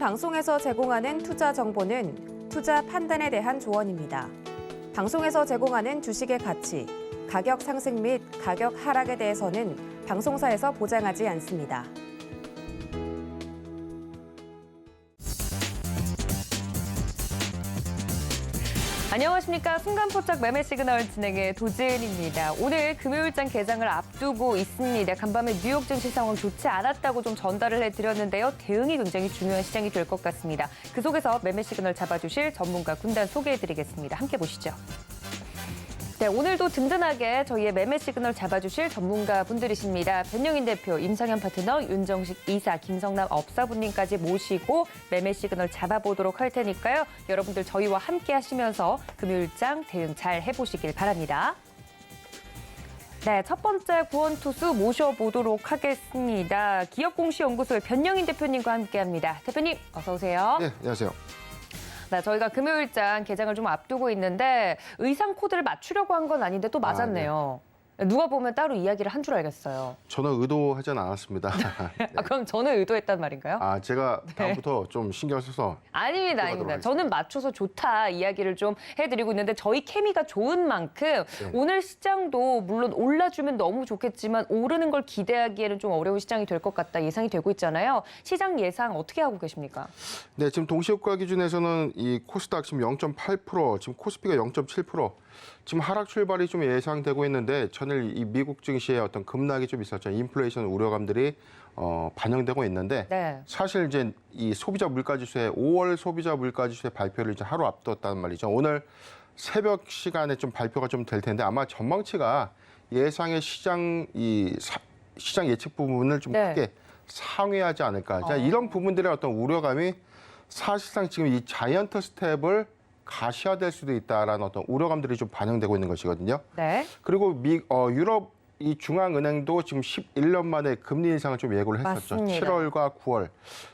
방송에서 제공하는 투자 정보는 투자 판단에 대한 조언입니다. 방송에서 제공하는 주식의 가치, 가격 상승 및 가격 하락에 대해서는 방송사에서 보장하지 않습니다. 안녕하십니까. 순간포착 매매 시그널 진행의 도지은입니다. 오늘 금요일장 개장을 앞두고 있습니다. 간밤에 뉴욕 증시 상황 좋지 않았다고 좀 전달을 해드렸는데요. 대응이 굉장히 중요한 시장이 될 것 같습니다. 그 속에서 매매 시그널 잡아주실 전문가 군단 소개해드리겠습니다. 함께 보시죠. 네, 오늘도 든든하게 저희의 매매 시그널 잡아주실 전문가 분들이십니다. 변영인 대표, 임상현 파트너, 윤정식 이사, 김성남 업사부님까지 모시고 매매 시그널 잡아보도록 할 테니까요. 여러분들 저희와 함께 하시면서 금요일장 대응 잘 해보시길 바랍니다. 네, 첫 번째 구원투수 모셔보도록 하겠습니다. 기업공시연구소의 변영인 대표님과 함께합니다. 대표님, 어서 오세요. 네, 안녕하세요. 네, 저희가 금요일장 개장을 좀 앞두고 있는데 의상 코드를 맞추려고 한 건 아닌데 또 맞았네요. 누가 보면 따로 이야기를 한 줄 알겠어요. 저는 의도하진 않았습니다. 네. 그럼 저는 의도했단 말인가요? 제가 다음부터 좀 신경 써서 아닙니다. 저는 맞춰서 좋다 이야기를 좀 해드리고 있는데 저희 케미가 좋은 만큼 오늘 시장도 물론 올라주면 너무 좋겠지만 오르는 걸 기대하기에는 좀 어려운 시장이 될 것 같다 예상이 되고 있잖아요. 시장 예상 어떻게 하고 계십니까? 네, 지금 동시효과 기준에서는 이 코스닥 지금 0.8%, 지금 코스피가 0.7%, 지금 하락 출발이 좀 예상되고 있는데 전일 이 미국 증시에 어떤 급락이 좀 있었죠. 인플레이션 우려감들이 반영되고 있는데 사실 이제 이 소비자 물가지수의 5월 소비자 물가지수의 발표를 이제 하루 앞뒀단 말이죠. 오늘 새벽 시간에 좀 발표가 좀 될 텐데 아마 전망치가 예상의 시장 예측 부분을 좀 크게 상회하지 않을까. 이런 부분들의 어떤 우려감이 사실상 지금 이 자이언트 스텝을 가시화될 수도 있다라는 어떤 우려감들이 좀 반영되고 있는 것이거든요. 네. 그리고 유럽 이 중앙은행도 지금 11년 만에 금리 인상을 좀 예고를 했었죠. 맞습니다. 7월과 9월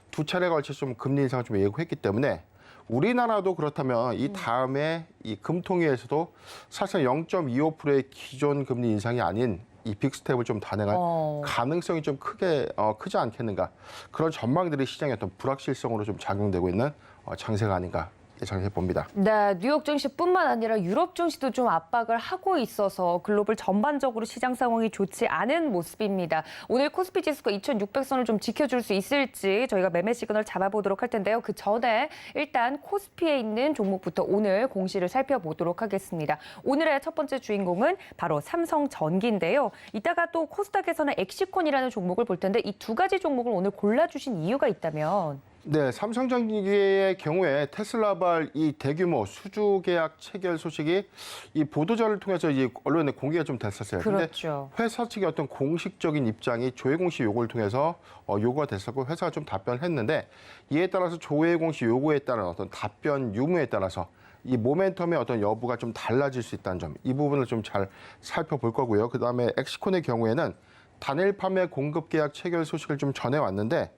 두 차례 걸쳐 좀 금리 인상을 좀 예고했기 때문에 우리나라도 그렇다면 이 다음에 이 금통위에서도 사실 0.25%의 기존 금리 인상이 아닌 이 빅스텝을 좀 단행할 가능성이 좀 크지 않겠는가. 그런 전망들이 시장의 어떤 불확실성으로 좀 작용되고 있는 장세가 아닌가 예상해 봅니다. 네, 뉴욕 증시뿐만 아니라 유럽 증시도 좀 압박을 하고 있어서 글로벌 전반적으로 시장 상황이 좋지 않은 모습입니다. 오늘 코스피 지수가 2,600선을 좀 지켜줄 수 있을지 저희가 매매 시그널 잡아보도록 할 텐데요. 그 전에 일단 코스피에 있는 종목부터 오늘 공시를 살펴보도록 하겠습니다. 오늘의 첫 번째 주인공은 바로 삼성전기인데요. 이따가 또 코스닥에서는 엑시콘이라는 종목을 볼 텐데 이 두 가지 종목을 오늘 골라주신 이유가 있다면? 네, 삼성전기의 경우에 테슬라발 이 대규모 수주 계약 체결 소식이 이 보도자를 통해서 이 언론에 공개가 좀 됐었어요. 그렇죠. 근데 회사 측의 어떤 공식적인 입장이 조회공 씨 요구를 통해서 요구가 됐었고 회사가 좀 답변을 했는데 이에 따라서 조회공 씨 요구에 따른 어떤 답변 유무에 따라서 이 모멘텀의 어떤 여부가 좀 달라질 수 있다는 점, 이 부분을 좀 잘 살펴볼 거고요. 그다음에 엑시콘의 경우에는 단일 판매 공급 계약 체결 소식을 좀 전해왔는데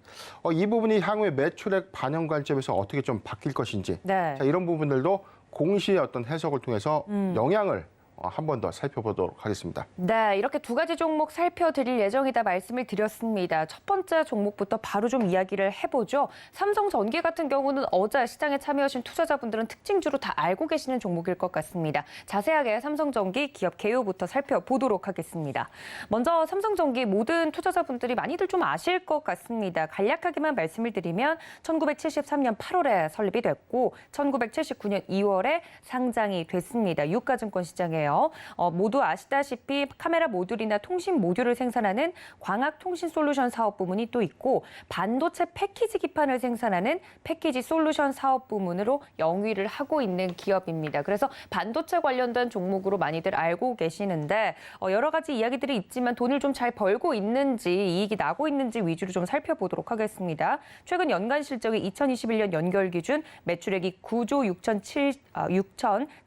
이 부분이 향후에 매출액 반영 관점에서 어떻게 좀 바뀔 것인지 자, 이런 부분들도 공시의 어떤 해석을 통해서 영향을 한 번 더 살펴보도록 하겠습니다. 네, 이렇게 두 가지 종목 살펴드릴 예정이다 말씀을 드렸습니다. 첫 번째 종목부터 바로 좀 이야기를 해보죠. 삼성전기 같은 경우는 어제 시장에 참여하신 투자자분들은 특징주로 다 알고 계시는 종목일 것 같습니다. 자세하게 삼성전기 기업 개요부터 살펴보도록 하겠습니다. 먼저 삼성전기 모든 투자자분들이 많이들 좀 아실 것 같습니다. 간략하게만 말씀을 드리면 1973년 8월에 설립이 됐고 1979년 2월에 상장이 됐습니다. 유가증권 시장이에요. 모두 아시다시피 카메라 모듈이나 통신 모듈을 생산하는 광학통신솔루션 사업 부문이 또 있고 반도체 패키지 기판을 생산하는 패키지 솔루션 사업 부문으로 영위를 하고 있는 기업입니다. 그래서 반도체 관련된 종목으로 많이들 알고 계시는데 여러 가지 이야기들이 있지만 돈을 좀 잘 벌고 있는지 이익이 나고 있는지 위주로 좀 살펴보도록 하겠습니다. 최근 연간 실적이 2021년 연결 기준 매출액이 9조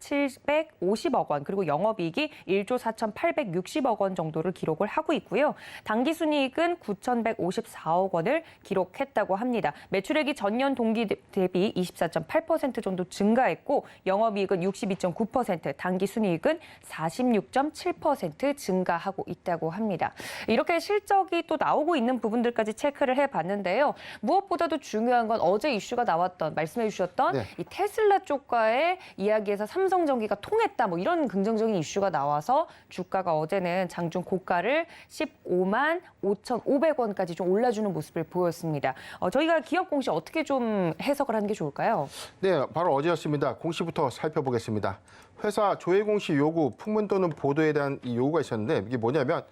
6,750억 원 그리고 영업이익이 1조 4,860억 원 정도를 기록을 하고 있고요. 당기순이익은 9,154억 원을 기록했다고 합니다. 매출액이 전년 동기 대비 24.8% 정도 증가했고 영업이익은 62.9%, 당기순이익은 46.7% 증가하고 있다고 합니다. 이렇게 실적이 또 나오고 있는 부분들까지 체크를 해봤는데요. 무엇보다도 중요한 건 어제 이슈가 나왔던, 말씀해 주셨던 이 테슬라 쪽과의 이야기에서 삼성전기가 통했다, 뭐 이런 긍정적인 이슈가 나와서 주가가 어제는 장중 고가를 15만 5,500원까지 좀 올라주는 모습을 보였습니다. 저희가 기업 공시 어떻게 좀 해석을 하는 게 좋을까요? 네, 바로 어제였습니다. 공시부터 살펴보겠습니다. 회사 조회 공시 요구, 풍문 또는 보도에 대한 이 요구가 있었는데 이게 뭐냐면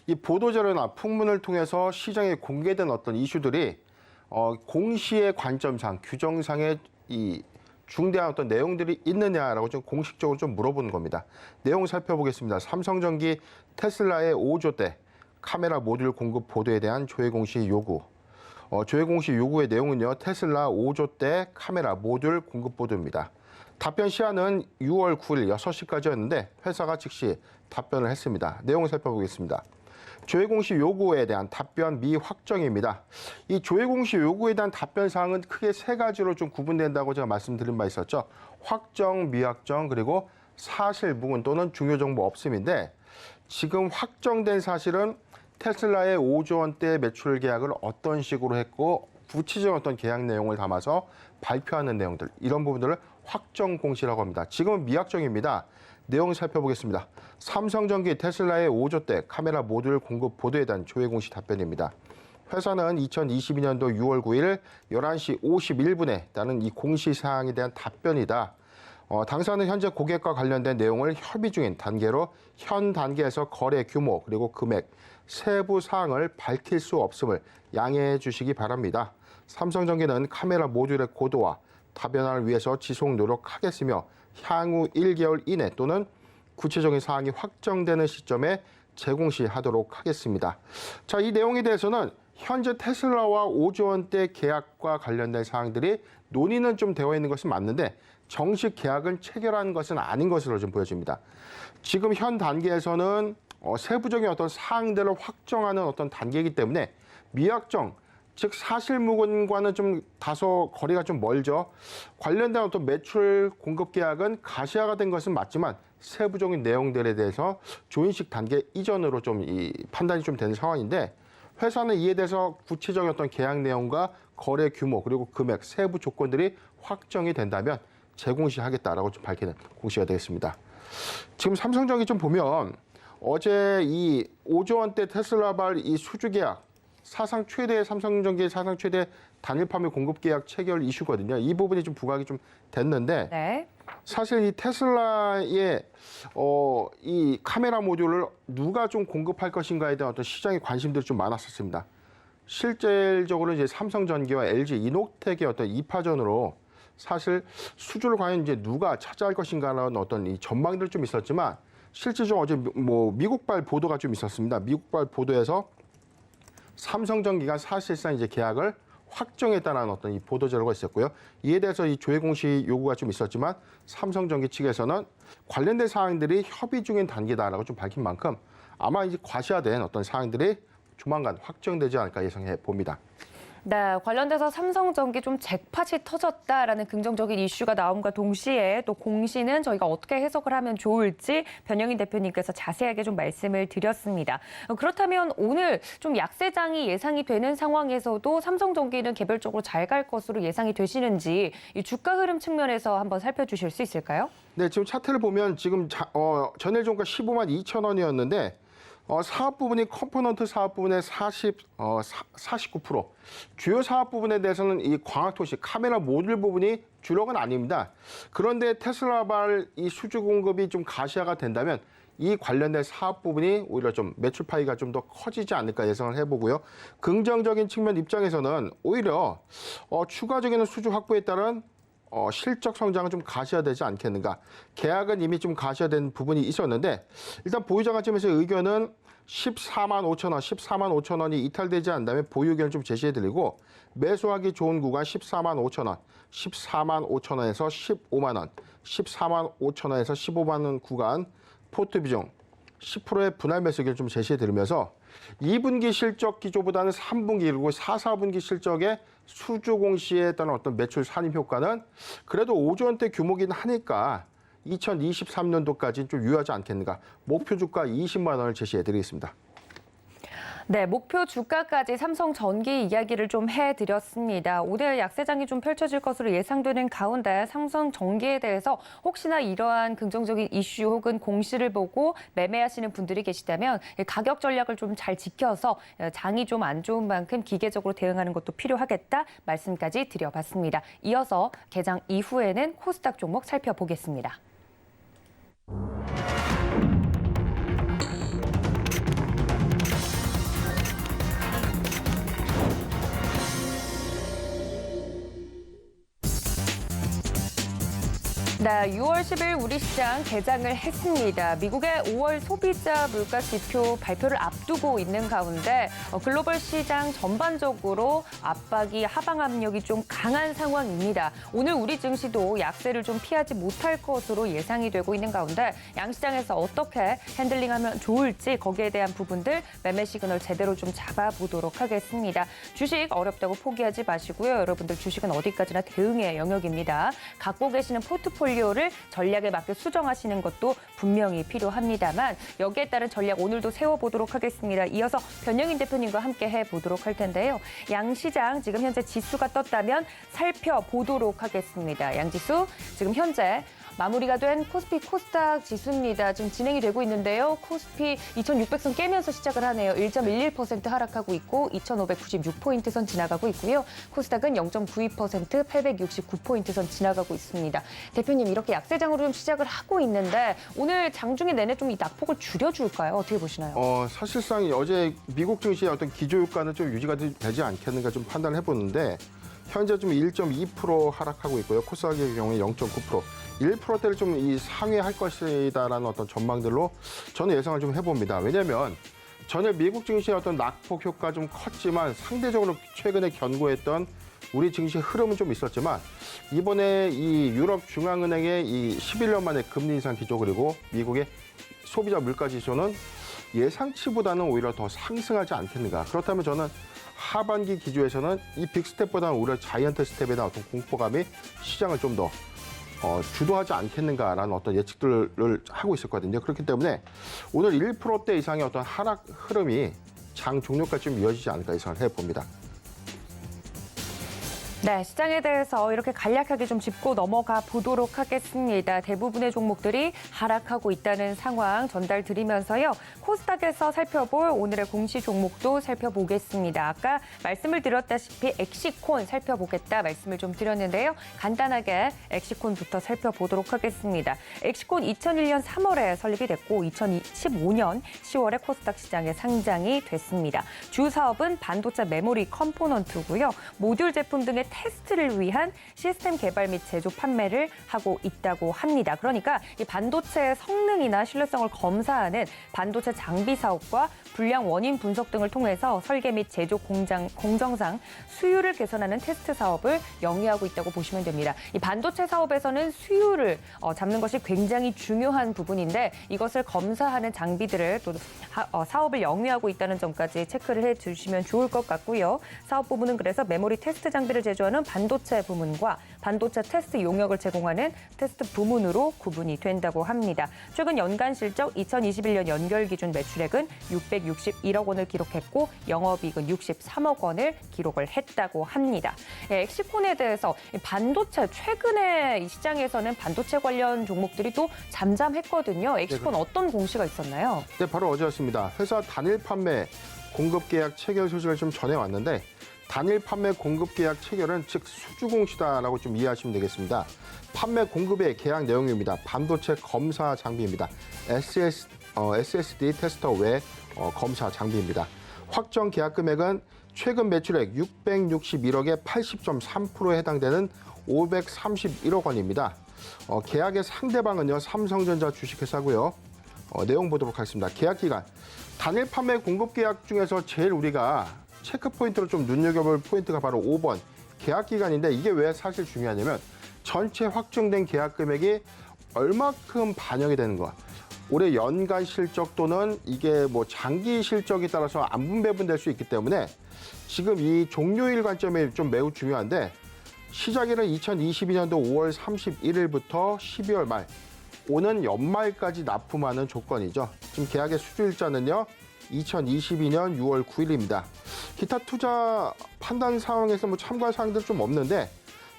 이 보도자료나 풍문을 통해서 시장에 공개된 어떤 이슈들이 공시의 관점상, 규정상의 이 중대한 어떤 내용들이 있느냐라고 좀 공식적으로 좀 물어보는 겁니다. 내용 살펴보겠습니다. 삼성전기 테슬라의 5조대 카메라 모듈 공급 보도에 대한 조회 공시 요구. 조회 공시 요구의 내용은요. 테슬라 5조대 카메라 모듈 공급 보도입니다. 답변 시한은 6월 9일 6시까지였는데 회사가 즉시 답변을 했습니다. 내용을 살펴보겠습니다. 조회 공시 요구에 대한 답변 미확정입니다. 이 조회 공시 요구에 대한 답변 사항은 크게 세 가지로 좀 구분된다고 제가 말씀드린 바 있었죠. 확정, 미확정, 그리고 사실 무근 또는 중요 정보 없음인데 지금 확정된 사실은 테슬라의 5조 원대 매출 계약을 어떤 식으로 했고 구체적인 어떤 계약 내용을 담아서 발표하는 내용들, 이런 부분들을 확정 공시라고 합니다. 지금은 미확정입니다. 내용 살펴보겠습니다. 삼성전기 테슬라의 5조대 카메라 모듈 공급 보도에 대한 조회 공시 답변입니다. 회사는 2022년도 6월 9일 11시 51분에 따른 이 공시 사항에 대한 답변이다. 당사는 현재 고객과 관련된 내용을 협의 중인 단계로 현 단계에서 거래 규모 그리고 금액, 세부 사항을 밝힐 수 없음을 양해해 주시기 바랍니다. 삼성전기는 카메라 모듈의 고도와 다변화를 위해서 지속 노력하겠으며 향후 1개월 이내 또는 구체적인 사항이 확정되는 시점에 재공시하도록 하겠습니다. 자, 이 내용에 대해서는 현재 테슬라와 5조 원대 계약과 관련된 사항들이 논의는 좀 되어 있는 것은 맞는데 정식 계약은 체결한 것은 아닌 것으로 좀 보여집니다. 지금 현 단계에서는 세부적인 어떤 사항들을 확정하는 어떤 단계이기 때문에 미확정, 즉 사실무근과는 좀 다소 거리가 좀 멀죠. 관련된 어떤 매출 공급 계약은 가시화가 된 것은 맞지만 세부적인 내용들에 대해서 조인식 단계 이전으로 좀 이 판단이 좀 되는 상황인데 회사는 이에 대해서 구체적인 어떤 계약 내용과 거래 규모 그리고 금액, 세부 조건들이 확정이 된다면 재공시하겠다라고 좀 밝히는 공시가 되겠습니다. 지금 삼성전기 좀 보면 어제 이 5조 원대 테슬라발 이 수주 계약 사상 최대 삼성전기의 사상 최대 단일 판매 공급 계약 체결 이슈거든요. 이 부분이 좀 부각이 좀 됐는데 네. 사실 이 테슬라의 이 카메라 모듈을 누가 좀 공급할 것인가에 대한 어떤 시장의 관심들이 좀 많았었습니다. 실질적으로 이제 삼성전기와 LG 이노텍의 어떤 2파전으로 사실 수주를 과연 이제 누가 차지할 것인가라는 어떤 이 전망들이 좀 있었지만 실질적으로 어제 뭐 미국발 보도가 좀 있었습니다. 미국발 보도에서 삼성전기가 사실상 이제 계약을 확정했다는 어떤 이 보도 자료가 있었고요. 이에 대해서 이 조회 공시 요구가 좀 있었지만 삼성전기 측에서는 관련된 사항들이 협의 중인 단계다라고 좀 밝힌 만큼 아마 이제 과시화된 어떤 사항들이 조만간 확정되지 않을까 예상해 봅니다. 네, 관련돼서 삼성전기 좀 잭팟이 터졌다라는 긍정적인 이슈가 나옴과 동시에 또 공시는 저희가 어떻게 해석을 하면 좋을지 변영인 대표님께서 자세하게 좀 말씀을 드렸습니다. 그렇다면 오늘 좀 약세장이 예상이 되는 상황에서도 삼성전기는 개별적으로 잘 갈 것으로 예상이 되시는지 이 주가 흐름 측면에서 한번 살펴주실 수 있을까요? 네, 지금 차트를 보면 지금 전일 종가 15만 2천 원이었는데 사업 부분이 컴포넌트 사업 부분의 49%, 주요 사업 부분에 대해서는 이 광학토시 카메라 모듈 부분이 주력은 아닙니다. 그런데 테슬라발 이 수주 공급이 좀 가시화가 된다면 이 관련된 사업 부분이 오히려 좀 매출 파이가 좀 더 커지지 않을까 예상을 해보고요. 긍정적인 측면 입장에서는 오히려 추가적인 수주 확보에 따른 실적 성장은 좀 가시화되지 않겠는가. 계약은 이미 좀 가시화된 부분이 있었는데 일단 보유자 관점에서의 의견은 14만 5천 원, 14만 5천 원이 이탈되지 않는다면 보유 의견을 좀 제시해드리고 매수하기 좋은 구간 14만 5천 원, 14만 5천 원에서 15만 원, 14만 5천 원에서 15만 원 구간 포트 비중 10%의 분할 매수기를 좀 제시해 드리면서 2분기 실적 기조보다는 3분기 그리고 4분기 실적의 수주 공시에 따른 어떤 매출 산입 효과는 그래도 5조 원대 규모긴 하니까 2023년도까지는 좀 유효하지 않겠는가. 목표 주가 20만 원을 제시해 드리겠습니다. 네, 목표 주가까지 삼성전기 이야기를 좀 해드렸습니다. 오늘 약세장이 좀 펼쳐질 것으로 예상되는 가운데 삼성전기에 대해서 혹시나 이러한 긍정적인 이슈 혹은 공시를 보고 매매하시는 분들이 계시다면 가격 전략을 좀 잘 지켜서 장이 좀 안 좋은 만큼 기계적으로 대응하는 것도 필요하겠다 말씀까지 드려봤습니다. 이어서 개장 이후에는 코스닥 종목 살펴보겠습니다. 네, 6월 10일 우리 시장 개장을 했습니다. 미국의 5월 소비자 물가 지표 발표를 앞두고 있는 가운데 글로벌 시장 전반적으로 압박이 하방 압력이 좀 강한 상황입니다. 오늘 우리 증시도 약세를 좀 피하지 못할 것으로 예상이 되고 있는 가운데 양시장에서 어떻게 핸들링하면 좋을지 거기에 대한 부분들 매매 시그널 제대로 좀 잡아보도록 하겠습니다. 주식 어렵다고 포기하지 마시고요. 여러분들 주식은 어디까지나 대응의 영역입니다. 갖고 계시는 포트폴리오를 전략에 맞게 수정하시는 것도 분명히 필요합니다만 여기에 따른 전략 오늘도 세워보도록 하겠습니다. 이어서 변영인 대표님과 함께 해보도록 할 텐데요. 양시장 지금 현재 지수가 떴다면 살펴보도록 하겠습니다. 양지수 지금 현재 마무리가 된 코스피 코스닥 지수입니다. 지금 진행이 되고 있는데요. 코스피 2600선 깨면서 시작을 하네요. 1.11% 하락하고 있고 2596포인트 선 지나가고 있고요. 코스닥은 0.92% 869포인트 선 지나가고 있습니다. 대표님 이렇게 약세장으로 좀 시작을 하고 있는데 오늘 장중에 내내 좀 이 낙폭을 줄여줄까요? 어떻게 보시나요? 사실상 어제 미국 증시의 어떤 기조효과는 좀 유지가 되지 않겠는가 좀 판단을 해보는데 현재 좀 1.2% 하락하고 있고요. 코스닥의 경우에 0.9%. 1%대를 좀 이 상회할 것이다라는 어떤 전망들로 저는 예상을 좀 해봅니다. 왜냐하면 전에 미국 증시의 어떤 낙폭 효과 좀 컸지만 상대적으로 최근에 견고했던 우리 증시 흐름은 좀 있었지만 이번에 이 유럽 중앙은행의 이 11년 만에 금리 인상 기조 그리고 미국의 소비자 물가 지수는 예상치보다는 오히려 더 상승하지 않겠는가. 그렇다면 저는 하반기 기조에서는 이 빅스텝보다는 오히려 자이언트 스텝에 대한 어떤 공포감이 시장을 좀 더 주도하지 않겠는가라는 어떤 예측들을 하고 있었거든요. 그렇기 때문에 오늘 1%대 이상의 어떤 하락 흐름이 장 종료까지 좀 이어지지 않을까 예상을 해봅니다. 네, 시장에 대해서 이렇게 간략하게 좀 짚고 넘어가 보도록 하겠습니다. 대부분의 종목들이 하락하고 있다는 상황 전달드리면서요. 코스닥에서 살펴볼 오늘의 공시 종목도 살펴보겠습니다. 아까 말씀을 드렸다시피 엑시콘 살펴보겠다 말씀을 좀 드렸는데요. 간단하게 엑시콘부터 살펴보도록 하겠습니다. 엑시콘 2001년 3월에 설립이 됐고 2015년 10월에 코스닥 시장에 상장이 됐습니다. 주 사업은 반도체 메모리 컴포넌트고요. 모듈 제품 등의 테스트를 위한 시스템 개발 및 제조 판매를 하고 있다고 합니다. 그러니까 이 반도체의 성능이나 신뢰성을 검사하는 반도체 장비 사업과 불량 원인 분석 등을 통해서 설계 및 제조 공정상 수율을 개선하는 테스트 사업을 영위하고 있다고 보시면 됩니다. 이 반도체 사업에서는 수율을 잡는 것이 굉장히 중요한 부분인데 이것을 검사하는 장비들을 또 사업을 영위하고 있다는 점까지 체크를 해주시면 좋을 것 같고요. 사업 부문은 그래서 메모리 테스트 장비를 제조하는 반도체 부문과 반도체 테스트 용역을 제공하는 테스트 부문으로 구분이 된다고 합니다. 최근 연간 실적 2021년 연결 기준 매출액은 661억 원을 기록했고 영업이익은 63억 원을 기록을 했다고 합니다. 엑시콘에 대해서 반도체 최근에 이 시장에서는 반도체 관련 종목들이 또 잠잠했거든요. 엑시콘 어떤 공시가 있었나요? 네, 바로 어제였습니다. 회사 단일 판매 공급 계약 체결 소식을 좀 전해왔는데 단일 판매 공급 계약 체결은 즉 수주 공시다라고 좀 이해하시면 되겠습니다. 판매 공급의 계약 내용입니다. 반도체 검사 장비입니다. SSD 테스터 외 검사 장비입니다. 확정 계약 금액은 최근 매출액 661억의 80.3%에 해당되는 531억 원입니다. 계약의 상대방은요 삼성전자 주식회사고요. 내용 보도록 하겠습니다. 계약 기간 단일 판매 공급 계약 중에서 제일 우리가 체크 포인트로 좀 눈여겨볼 포인트가 바로 5번 계약 기간인데 이게 왜 사실 중요하냐면 전체 확정된 계약 금액이 얼마큼 반영이 되는 거 올해 연간 실적 또는 이게 뭐 장기 실적에 따라서 안 분배분될 수 있기 때문에 지금 이 종료일 관점이 좀 매우 중요한데 시작일은 2022년도 5월 31일부터 12월 말 오는 연말까지 납품하는 조건이죠. 지금 계약의 수주일자는요. 2022년 6월 9일입니다. 기타 투자 판단 상황에서 뭐 참고할 사항들은 좀 없는데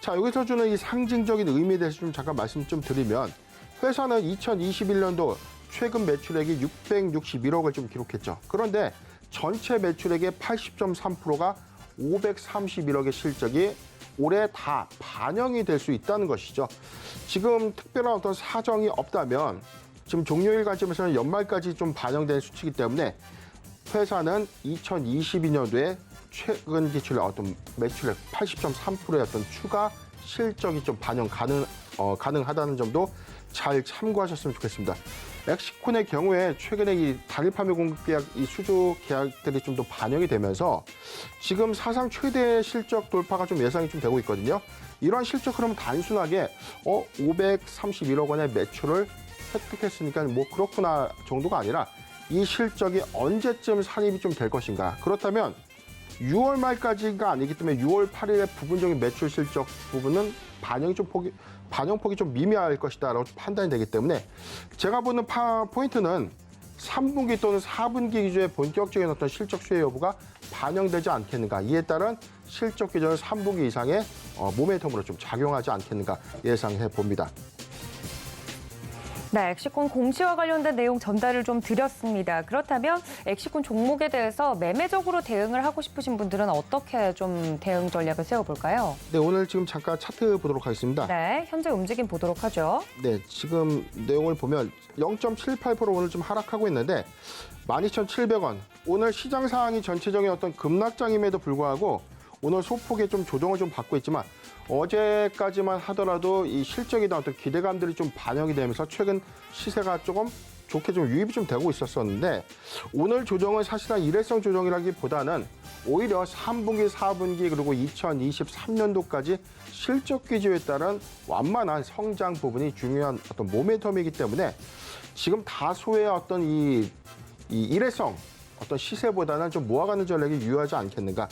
자 여기서 주는 이 상징적인 의미에 대해서 좀 잠깐 말씀 좀 드리면 회사는 2021년도 최근 매출액이 661억을 좀 기록했죠. 그런데 전체 매출액의 80.3%가 531억의 실적이 올해 다 반영이 될 수 있다는 것이죠. 지금 특별한 어떤 사정이 없다면 지금 종료일 관점에서는 연말까지 좀 반영된 수치이기 때문에 회사는 2022년도에 최근 기출의 어떤 매출액 80.3%의 어떤 추가 실적이 좀 반영 가능하다는 점도 잘 참고하셨으면 좋겠습니다. 엑시콘의 경우에 최근에 이 단일 판매 공급 계약, 이 수주 계약들이 좀 더 반영이 되면서 지금 사상 최대 실적 돌파가 좀 예상이 좀 되고 있거든요. 이러한 실적 흐름은 단순하게 531억 원의 매출을 획득했으니까 뭐 그렇구나 정도가 아니라 이 실적이 언제쯤 산입이 좀 될 것인가. 그렇다면 6월 말까지가 아니기 때문에 6월 8일의 부분적인 매출 실적 부분은 반영폭이 좀 미미할 것이다라고 판단이 되기 때문에 제가 보는 포인트는 3분기 또는 4분기 기준의 본격적인 어떤 실적 수혜 여부가 반영되지 않겠는가. 이에 따른 실적 기준은 3분기 이상의 모멘텀으로 좀 작용하지 않겠는가 예상해 봅니다. 네, 엑시콘 공시와 관련된 내용 전달을 좀 드렸습니다. 그렇다면 엑시콘 종목에 대해서 매매적으로 대응을 하고 싶으신 분들은 어떻게 좀 대응 전략을 세워볼까요? 네, 오늘 지금 잠깐 차트 보도록 하겠습니다. 네, 현재 움직임 보도록 하죠. 네, 지금 내용을 보면 0.78% 오늘 좀 하락하고 있는데 12,700원. 오늘 시장 상황이 전체적인 어떤 급락장임에도 불구하고 오늘 소폭의 좀 조정을 좀 받고 있지만 어제까지만 하더라도 이 실적에 대한 어떤 기대감들이 좀 반영이 되면서 최근 시세가 조금 좋게 좀 유입이 좀 되고 있었는데 오늘 조정은 사실상 일회성 조정이라기보다는 오히려 3분기, 4분기 그리고 2023년도까지 실적 기조에 따른 완만한 성장 부분이 중요한 어떤 모멘텀이기 때문에 지금 다소의 어떤 이 일회성 어떤 시세보다는 좀 모아가는 전략이 유효하지 않겠는가.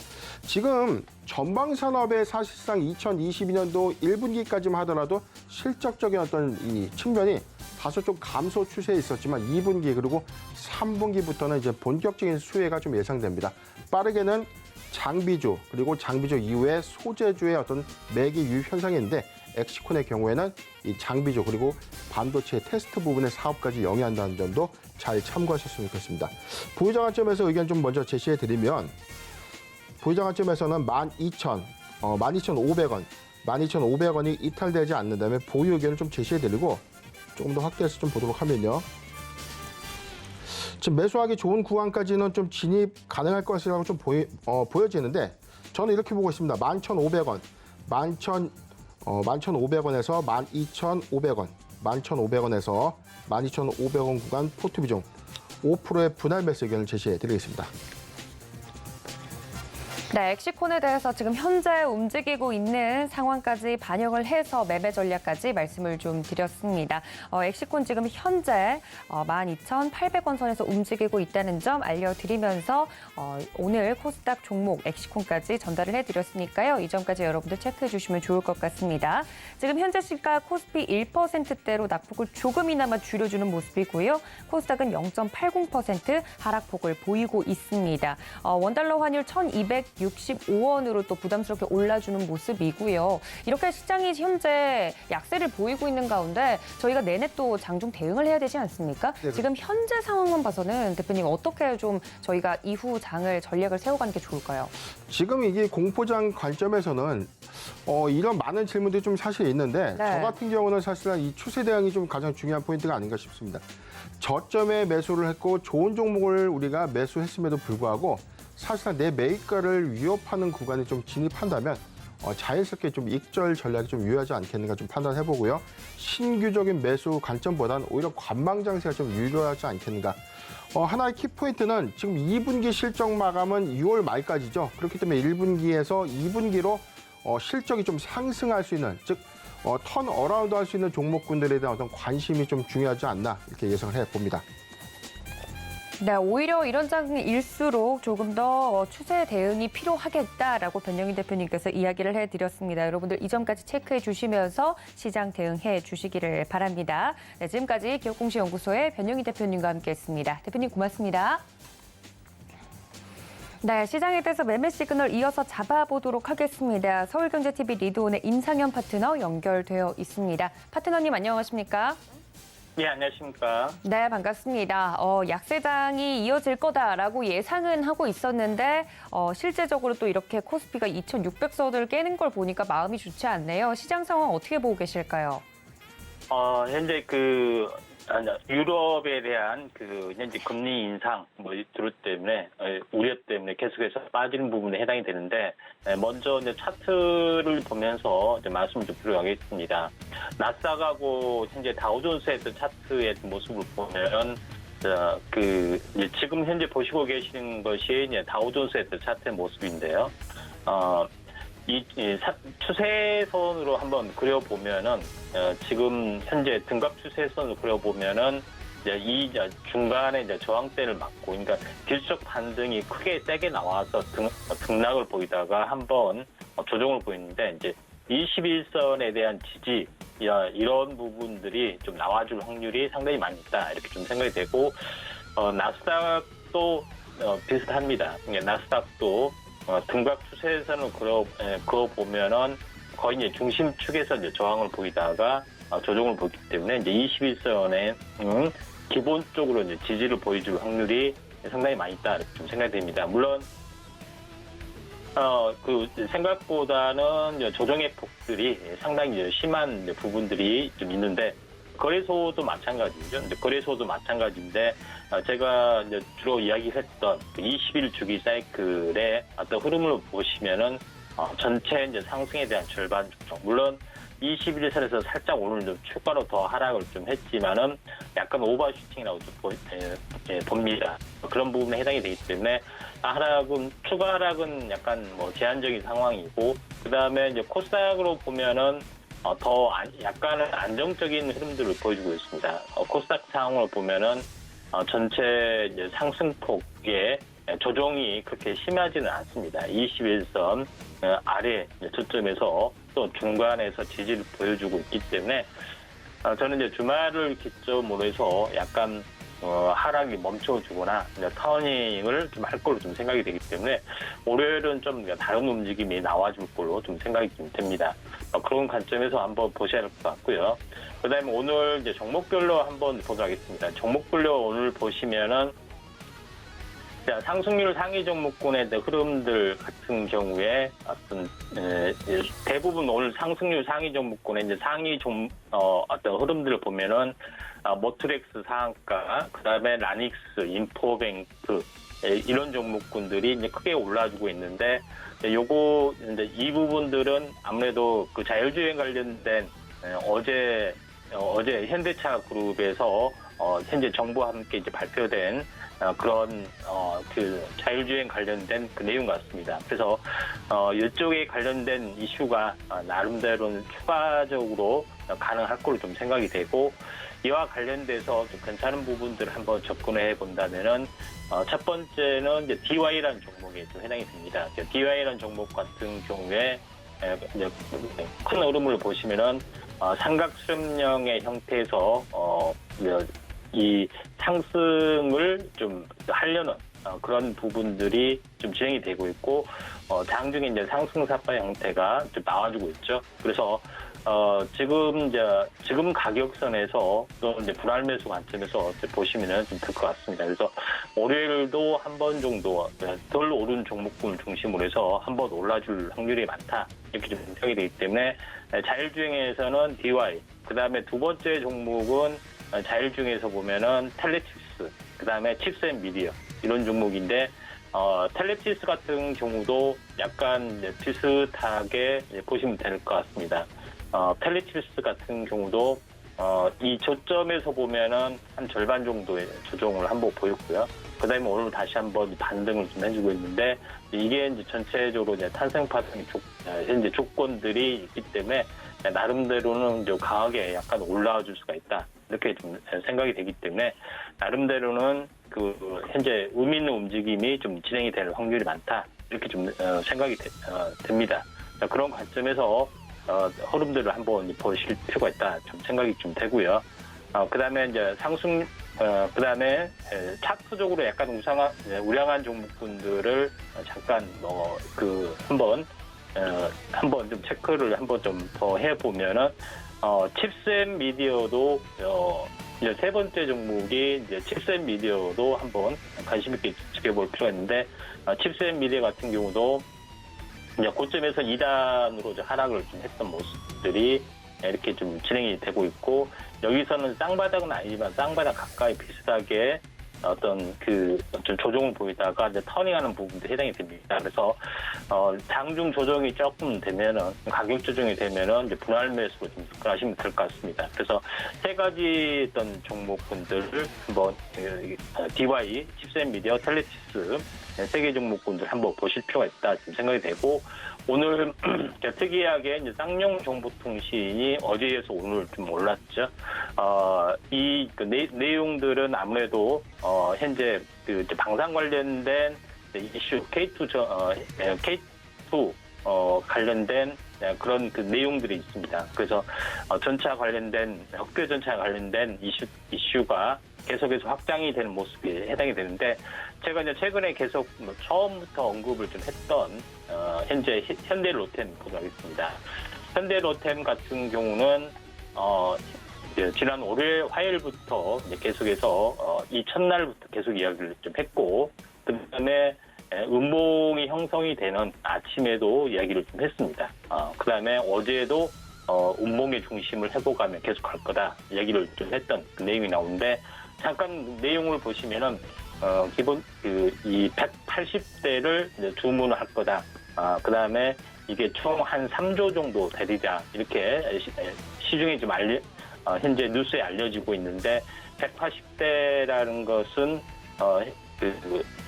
지금 전방산업의 사실상 2022년도 1분기까지만 하더라도 실적적인 어떤 이 측면이 다소 좀 감소 추세에 있었지만 2분기 그리고 3분기부터는 이제 본격적인 수혜가 좀 예상됩니다. 빠르게는 장비주 그리고 장비주 이후에 소재주의 어떤 매기 유입 현상이 있는데 엑시콘의 경우에는 이 장비주 그리고 반도체 테스트 부분의 사업까지 영위한다는 점도 잘 참고하셨으면 좋겠습니다. 보유자 관점에서 의견 좀 먼저 제시해 드리면 보유자 관점에서는 12,500원, 12,500원이 이탈되지 않는다면 보유 의견을 좀 제시해 드리고 조금 더 확대해서 좀 보도록 하면요. 지금 매수하기 좋은 구간까지는 좀 진입 가능할 것이라고 좀 보여지는데 저는 이렇게 보고 있습니다. 11,500원, 11,500원에서 12,500원, 11,500원에서 12,500원 구간 포트 비중 5%의 분할 매수 의견을 제시해 드리겠습니다. 네, 엑시콘에 대해서 지금 현재 움직이고 있는 상황까지 반영을 해서 매매 전략까지 말씀을 좀 드렸습니다. 엑시콘 지금 현재 12,800원 선에서 움직이고 있다는 점 알려드리면서 오늘 코스닥 종목 엑시콘까지 전달을 해드렸으니까요. 이 점까지 여러분들 체크해 주시면 좋을 것 같습니다. 지금 현재 시가 코스피 1%대로 낙폭을 조금이나마 줄여주는 모습이고요. 코스닥은 0.80% 하락폭을 보이고 있습니다. 원달러 환율 1,265원으로 또 부담스럽게 올라주는 모습이고요. 이렇게 시장이 현재 약세를 보이고 있는 가운데 저희가 내내 또 장중 대응을 해야 되지 않습니까? 네. 지금 현재 상황만 봐서는 대표님 어떻게 좀 저희가 이후 장을 전략을 세워가는 게 좋을까요? 지금 이게 공포장 관점에서는 이런 많은 질문들이 좀 사실 있는데 네. 저 같은 경우는 사실은 이 추세 대응이 좀 가장 중요한 포인트가 아닌가 싶습니다. 저점에 매수를 했고 좋은 종목을 우리가 매수했음에도 불구하고 사실상 내 매입가를 위협하는 구간에 좀 진입한다면 자연스럽게 좀 익절 전략이 좀 유효하지 않겠는가 좀 판단해보고요. 신규적인 매수 관점보다는 오히려 관망 장세가 좀 유효하지 않겠는가. 하나의 키포인트는 지금 2분기 실적 마감은 6월 말까지죠. 그렇기 때문에 1분기에서 2분기로 실적이 좀 상승할 수 있는, 즉 턴어라운드 할 수 있는 종목군들에 대한 어떤 관심이 좀 중요하지 않나 이렇게 예상을 해봅니다. 네, 오히려 이런 장일수록 조금 더 추세 대응이 필요하겠다라고 변영희 대표님께서 이야기를 해드렸습니다. 여러분들 이 점까지 체크해 주시면서 시장 대응해 주시기를 바랍니다. 네, 지금까지 기업공시연구소의 변영희 대표님과 함께했습니다. 대표님 고맙습니다. 네, 시장에 대해서 매매 시그널 이어서 잡아보도록 하겠습니다. 서울경제TV 리드온의 임상현 파트너 연결되어 있습니다. 파트너님 안녕하십니까? 네, 안녕하십니까. 네, 반갑습니다. 약세장이 이어질 거다라고 예상은 하고 있었는데 실제적으로 또 이렇게 코스피가 2,600선을 깨는 걸 보니까 마음이 좋지 않네요. 시장 상황 어떻게 보고 계실까요? 현재 유럽에 대한 현재 금리 인상 때문에 우려 때문에 계속해서 빠지는 부분에 해당이 되는데 먼저 이제 차트를 보면서 이제 말씀을 좀 드리겠습니다. 나스닥하고 현재 다우존스의 차트의 모습을 보면 지금 현재 보시고 계시는 것이 이제 다우존스의 차트의 모습인데요. 이 추세선으로 한번 그려보면은 지금 현재 등각 추세선을 그려보면은 이 중간에 저항대를 맞고, 그러니까 기술적 반등이 크게 세게 나와서 등락을 보이다가 한번 조정을 보이는데 이제 21선에 대한 지지 이런 부분들이 좀 나와줄 확률이 상당히 많이 있다 이렇게 좀 생각이 되고 나스닥도 비슷합니다. 나스닥도 등각 추세선을 그어보면은 거의 이제 중심축에서 이제 저항을 보이다가 조정을 보기 때문에 이제 21선에 기본적으로 이제 지지를 보여줄 확률이 상당히 많이 있다 이렇게 좀 생각이 됩니다. 물론 생각보다는 조정의 폭들이 상당히 이제 심한 부분들이 좀 있는데 거래소도 마찬가지죠. 거래소도 마찬가지인데 제가 이제 주로 이야기했던 20일 주기 사이클의 어떤 흐름을 보시면은 전체 이제 상승에 대한 절반 조정. 물론 21선에서 살짝 오늘 좀 추가로 더 하락을 좀 했지만은 약간 오버슈팅이라고 좀 봅니다. 그런 부분에 해당이 되기 때문에 추가 하락은 약간 제한적인 상황이고 그 다음에 이제 코스닥으로 보면은 약간은 안정적인 흐름들을 보여주고 있습니다. 코스닥 상황을 보면은 전체 이제 상승폭의 조정이 그렇게 심하지는 않습니다. 21선 아래 저점에서 또 중간에서 지지를 보여주고 있기 때문에 저는 이제 주말을 기점으로 해서 약간 하락이 멈춰주거나 터닝을 좀 할 걸로 좀 생각이 되기 때문에 월요일은 좀 다른 움직임이 나와줄 걸로 좀 생각이 좀 됩니다. 그런 관점에서 한번 보셔야 할 것 같고요. 그다음에 오늘 이제 종목별로 한번 보도록 하겠습니다. 종목별로 오늘 보시면은 상승률 상위 종목군의 흐름들 같은 경우에 대부분 오늘 상승률 상위 종목군의 이제 상위 어떤 흐름들을 보면은 모트렉스 상한가, 그다음에 라닉스, 인포뱅크 이런 종목군들이 이제 크게 올라주고 있는데 요거 이제 이 부분들은 아무래도 그 자율주행 관련된 어제 현대차 그룹에서 현재 정부와 함께 이제 발표된 그런 자율주행 관련된 그 내용 같습니다. 그래서 이쪽에 관련된 이슈가 나름대로는 추가적으로 가능할 걸로 좀 생각이 되고 이와 관련돼서 좀 괜찮은 부분들을 한번 접근해 본다면은 첫 번째는 이제 DY라는 종목에 좀 해당이 됩니다. DY라는 종목 같은 경우에 큰 흐름을 보시면은 삼각 수렴형의 형태에서 이 상승을 좀 하려는 그런 부분들이 좀 진행이 되고 있고 장중에 이제 상승사파 형태가 좀 나와주고 있죠. 그래서 지금 가격선에서 또 이제 분할 매수 관점에서 보시면은 좀 될 것 같습니다. 그래서 월요일도 한 번 정도 덜 오른 종목군 중심으로 해서 한 번 올라줄 확률이 많다 이렇게 좀 생각이 되기 때문에 자율주행에서는 DY, 그 다음에 두 번째 종목은 자율주행에서 보면은 텔레틱스, 그 다음에 칩스앤미디어 이런 종목인데 텔레틱스 같은 경우도 약간 비슷하게 보시면 될 것 같습니다. 텔레틱스 같은 경우도 이 저점에서 보면은 한 절반 정도의 조정을 한번 보였고요. 그다음에 오늘 다시 한번 반등을 좀 해주고 있는데 이게 이제 전체적으로 이제 탄생파동 현재 조건들이 있기 때문에 나름대로는 이제 강하게 약간 올라와 줄 수가 있다 이렇게 좀 생각이 되기 때문에 나름대로는 그 현재 의미 있는 움직임이 좀 진행이 될 확률이 많다 이렇게 좀 생각이 됩니다. 그런 관점에서 흐름들을 한번 보실 필요가 있다 좀 생각이 좀 되고요. 그다음에 이제 그다음에 차트적으로 약간 우량한 종목군들을 잠깐 한번 좀 체크를 한번 좀 더 해보면은 칩셋 미디어도 이제 세 번째 종목이 이제 칩셋 미디어도 한번 관심 있게 지켜볼 필요가 있는데 칩셋 미디어 같은 경우도 이제 고점에서 2단으로 하락을 좀 했던 모습들이 이렇게 좀 진행이 되고 있고 여기서는 쌍바닥은 아니지만 쌍바닥 가까이 비슷하게 어떤 좀 조정을 보이다가 이제 터닝하는 부분도 해당이 됩니다. 그래서 장중 조정이 조금 되면은 가격 조정이 되면은 이제 분할 매수로 좀 접근하시면 될 것 같습니다. 그래서 세 가지 어떤 종목군들을 한번 DY, 칩셋 미디어, 텔레시스 세 개 종목군들 한번 보실 필요가 있다 지금 생각이 되고 오늘 특이하게 이제 쌍용 정보통신이 어제에서 오늘 좀 올랐죠. 이 내용들은 아무래도 현재 이제 방산 관련된 이슈 K2 관련된 그런 내용들이 있습니다. 그래서 전차 관련된 흑표 전차 관련된 이슈가 계속해서 확장이 되는 모습이 해당이 되는데 제가 이제 최근에 계속 처음부터 언급을 좀 했던 현재 현대로템 보도하겠습니다. 현대로템 같은 경우는 지난 월요일 화요일부터 이제 계속해서 이 첫날부터 계속 이야기를 좀 했고 그다음에 음봉이 형성이 되는 아침에도 이야기를 좀 했습니다. 그다음에 어제도 음봉의 중심을 회복하면 계속 갈 거다 이야기를 좀 했던 그 내용이 나오는데 잠깐 내용을 보시면은 기본 이 180대를 이제 주문을 할 거다. 그다음에 이게 총 한 3조 정도 되리다 이렇게 시중에 좀 현재 뉴스에 알려지고 있는데 180대라는 것은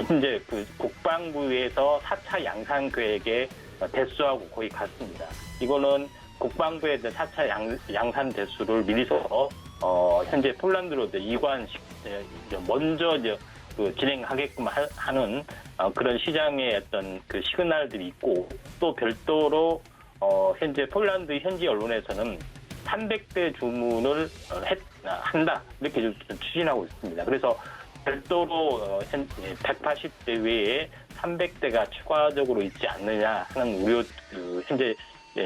현재 국방부에서 4차 양산 계획의 대수하고 거의 같습니다. 이거는 국방부의 4차 양산 대수를 미리서 현재 폴란드로 먼저 진행하게끔 하는 그런 시장의 어떤 시그널들이 있고 또 별도로 현재 폴란드 현지 언론에서는 300대 주문을 한다 이렇게 좀 추진하고 있습니다. 그래서 별도로 180대 외에 300대가 추가적으로 있지 않느냐 하는 우려 현재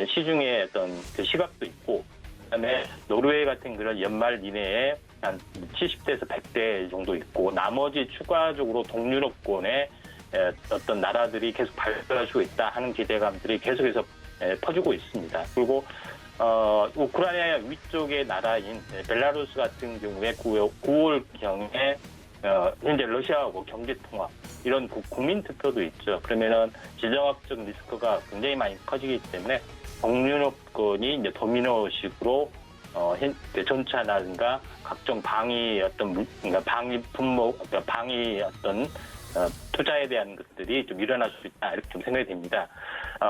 시중에 어떤 시각도 있고 그다음에 노르웨이 같은 그런 연말 이내에 한 70대에서 100대 정도 있고 나머지 추가적으로 동유럽권의 어떤 나라들이 계속 발표하고 있다 하는 기대감들이 계속해서 퍼지고 있습니다. 그리고 우크라이나 위쪽의 나라인 벨라루스 같은 경우에 9월경에 현재 러시아하고 경제통합 이런 국민 투표도 있죠. 그러면은 지정학적 리스크가 굉장히 많이 커지기 때문에 동유럽권이 이제 도미노식으로 전차라든가 각종 방위 방위 품목, 방위 투자에 대한 것들이 좀 일어날 수 있다 이렇게 좀 생각이 됩니다.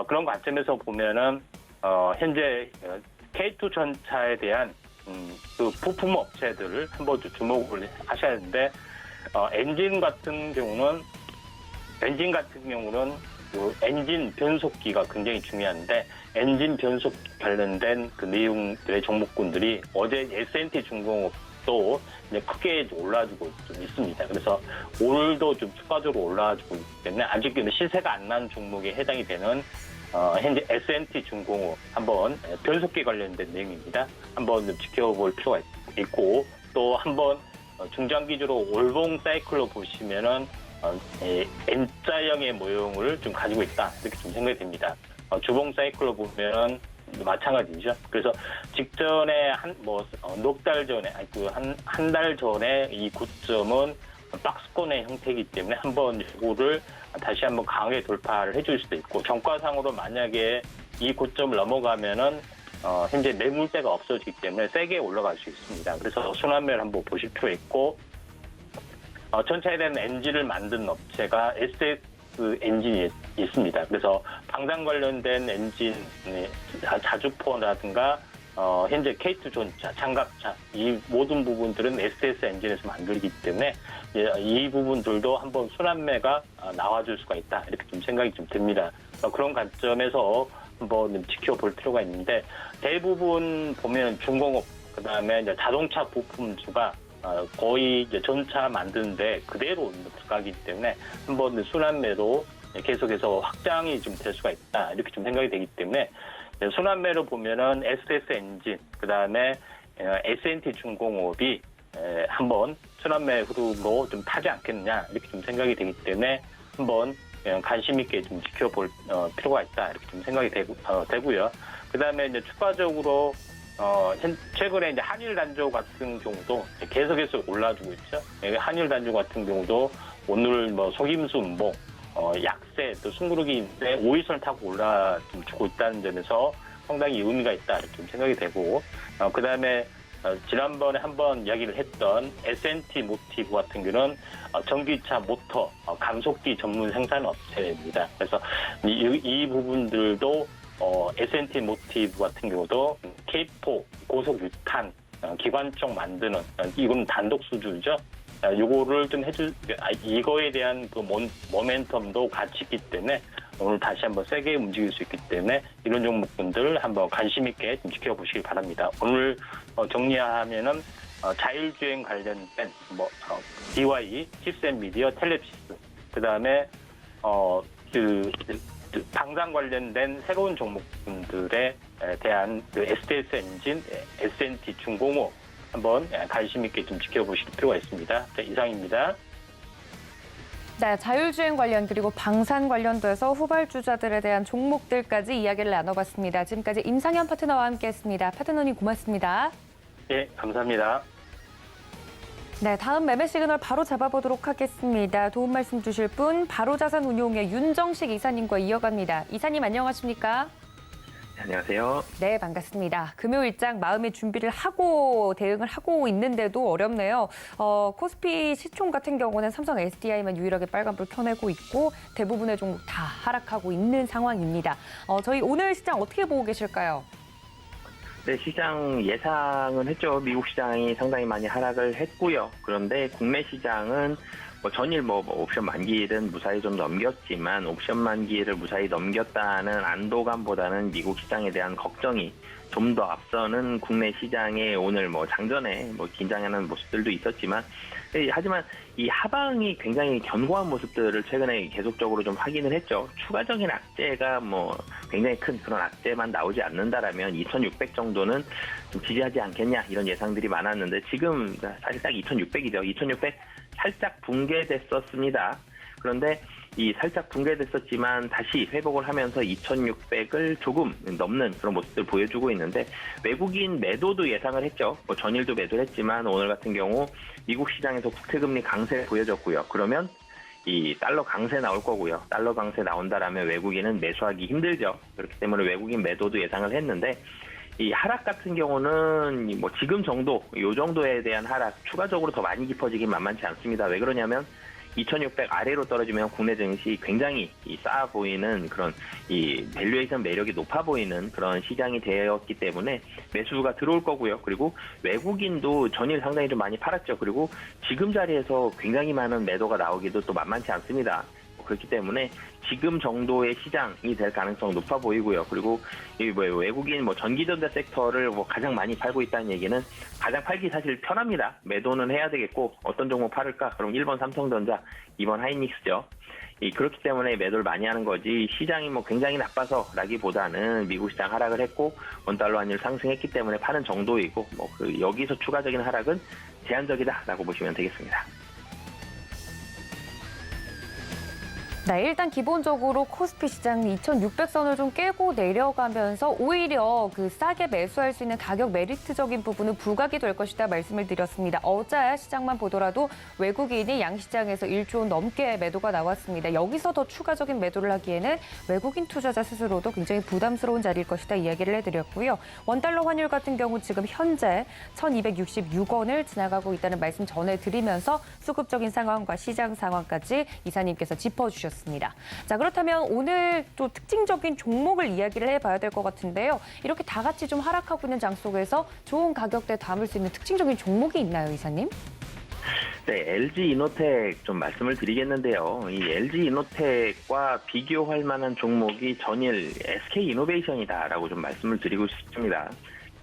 그런 관점에서 보면은 현재 K2 전차에 대한 부품 업체들을 한번 주목을 하셔야 하는데 엔진 같은 경우는 엔진 변속기가 굉장히 중요한데 엔진 변속 관련된 내용들의 종목군들이 어제 S&T 중공업도 이제 크게 올라주고 좀 있습니다. 그래서 오늘도 좀 추가적으로 올라주고 있기 때문에 아직 시세가 안 난 종목에 해당이 되는 현재 S&T 중공업 한번 변속기 관련된 내용입니다. 한번 좀 지켜볼 필요가 있고 또 한번 중장기적으로 월봉 사이클로 보시면은 N자형의 모형을 좀 가지고 있다 이렇게 좀 생각이 됩니다. 주봉 사이클로 보면은 마찬가지죠. 그래서 직전에 넉 달 전에 한 달 전에 이 고점은 박스권의 형태이기 때문에 한번 이거를 다시 한번 강하게 돌파를 해줄 수도 있고 정가상으로 만약에 이 고점을 넘어가면은 현재 매물대가 없어지기 때문에 세게 올라갈 수 있습니다. 그래서 순환매를 한번 보실 필요 있고 전차에 대한 엔진을 만든 업체가 SS 엔진이 있습니다. 그래서 방산 관련된 엔진, 자주포라든가 현재 K2 전차, 장갑차 이 모든 부분들은 SS 엔진에서 만들기 때문에 이 부분들도 한번 순환매가 나와줄 수가 있다 이렇게 좀 생각이 좀 듭니다. 그런 관점에서 한번 지켜볼 필요가 있는데 대부분 보면 중공업 그다음에 이제 자동차 부품주가 거의 이제 전차 만드는데 그대로 들어가기 때문에 한번 순환매로 계속해서 확장이 좀 될 수가 있다 이렇게 좀 생각이 되기 때문에 순환매로 보면은 SS 엔진 그다음에 S&T 중공업이 한번 순환매 흐름으로 좀 타지 않겠느냐 이렇게 좀 생각이 되기 때문에 한번 관심 있게 좀 지켜볼 필요가 있다 이렇게 좀 생각이 되고요. 그다음에 이제 추가적으로 최근에 이제 한일 단조 같은 경우도 계속해서 올라주고 있죠. 한일 단조 같은 경우도 오늘 뭐 속임수 운봉, 약세 또 숨구르기인데 5일선을 타고 올라주고 있다는 점에서 상당히 의미가 있다 이렇게 좀 생각이 되고, 그다음에 지난번에 한번 이야기를 했던 S&T 모티브 같은 경우는 전기차 모터 감속기 전문 생산 업체입니다. 그래서 이 부분들도 S&T 모티브 같은 경우도 K4 고속 유탄 기관 쪽 만드는 이건 단독 수주죠. 요거를 좀 이거에 대한 그 모멘텀도 같이 있기 때문에 오늘 다시 한번 세게 움직일 수 있기 때문에 이런 종목분들 한번 관심 있게 좀 지켜보시기 바랍니다. 오늘 정리하면은 자율주행 관련된 DY, 칩셋 미디어, 텔레피스, 그다음에 방산 관련된 새로운 종목분들에 대한 SDS 엔진, S&T 중공업 한번 관심 있게 좀 지켜보실 필요가 있습니다. 네, 이상입니다. 네, 자율주행 관련 그리고 방산 관련돼서 후발주자들에 대한 종목들까지 이야기를 나눠봤습니다. 지금까지 임상현 파트너와 함께했습니다. 파트너님 고맙습니다. 네, 감사합니다. 네, 다음 매매 시그널 바로 잡아보도록 하겠습니다. 도움 말씀 주실 분 바로자산운용의 윤정식 이사님과 이어갑니다. 이사님 안녕하십니까? 안녕하세요. 네, 반갑습니다. 금요일장 마음의 준비를 하고 대응을 하고 있는데도 어렵네요. 코스피 시총 같은 경우는 삼성 SDI만 유일하게 빨간불 켜내고 있고 대부분의 종목 다 하락하고 있는 상황입니다. 저희 오늘 시장 어떻게 보고 계실까요? 네, 시장 예상은 했죠. 미국 시장이 상당히 많이 하락을 했고요. 그런데 국내 시장은 전일 옵션 만기일은 무사히 좀 넘겼지만 옵션 만기일을 무사히 넘겼다는 안도감보다는 미국 시장에 대한 걱정이 좀 더 앞서는 국내 시장에 오늘 장전에 긴장하는 모습들도 있었지만 하지만 이 하방이 굉장히 견고한 모습들을 최근에 계속적으로 좀 확인을 했죠. 추가적인 악재가 굉장히 큰 그런 악재만 나오지 않는다라면 2,600 정도는 좀 지지하지 않겠냐 이런 예상들이 많았는데 지금 사실 딱 2,600이죠. 2,600 살짝 붕괴됐었습니다. 그런데 이 살짝 붕괴됐었지만 다시 회복을 하면서 2,600을 조금 넘는 그런 모습들 보여주고 있는데 외국인 매도도 예상을 했죠. 전일도 매도를 했지만 오늘 같은 경우 미국 시장에서 국채금리 강세 보여졌고요. 그러면 이 달러 강세 나올 거고요. 달러 강세 나온다라면 외국인은 매수하기 힘들죠. 그렇기 때문에 외국인 매도도 예상을 했는데 이 하락 같은 경우는 지금 정도, 요 정도에 대한 하락 추가적으로 더 많이 깊어지긴 만만치 않습니다. 왜 그러냐면 2,600 아래로 떨어지면 국내 증시 굉장히 싸 보이는 그런 이 밸류에이션 매력이 높아 보이는 그런 시장이 되었기 때문에 매수가 들어올 거고요. 그리고 외국인도 전일 상당히 좀 많이 팔았죠. 그리고 지금 자리에서 굉장히 많은 매도가 나오기도 또 만만치 않습니다. 그렇기 때문에 지금 정도의 시장이 될 가능성 높아 보이고요. 그리고 이 외국인 전기전자 섹터를 가장 많이 팔고 있다는 얘기는 가장 팔기 사실 편합니다. 매도는 해야 되겠고 어떤 종목 팔을까? 그럼 1번 삼성전자, 2번 하이닉스죠. 그렇기 때문에 매도를 많이 하는 거지 시장이 굉장히 나빠서라기보다는 미국 시장 하락을 했고 원달러 환율 상승했기 때문에 파는 정도이고 여기서 추가적인 하락은 제한적이다라고 보시면 되겠습니다. 네, 일단 기본적으로 코스피 시장 2,600선을 좀 깨고 내려가면서 오히려 그 싸게 매수할 수 있는 가격 메리트적인 부분은 부각이 될 것이다 말씀을 드렸습니다. 어제 시장만 보더라도 외국인이 양시장에서 1조 원 넘게 매도가 나왔습니다. 여기서 더 추가적인 매도를 하기에는 외국인 투자자 스스로도 굉장히 부담스러운 자리일 것이다 이야기를 해드렸고요. 원달러 환율 같은 경우 지금 현재 1,266원을 지나가고 있다는 말씀 전해드리면서 수급적인 상황과 시장 상황까지 이사님께서 짚어주셨습니다. 자, 그렇다면 오늘 또 특징적인 종목을 이야기를 해봐야 될 것 같은데요. 이렇게 다 같이 좀 하락하고 있는 장 속에서 좋은 가격대에 담을 수 있는 특징적인 종목이 있나요, 이사님? 네, LG 이노텍 좀 말씀을 드리겠는데요. 이 LG 이노텍과 비교할 만한 종목이 전일 SK 이노베이션이다라고 좀 말씀을 드리고 싶습니다.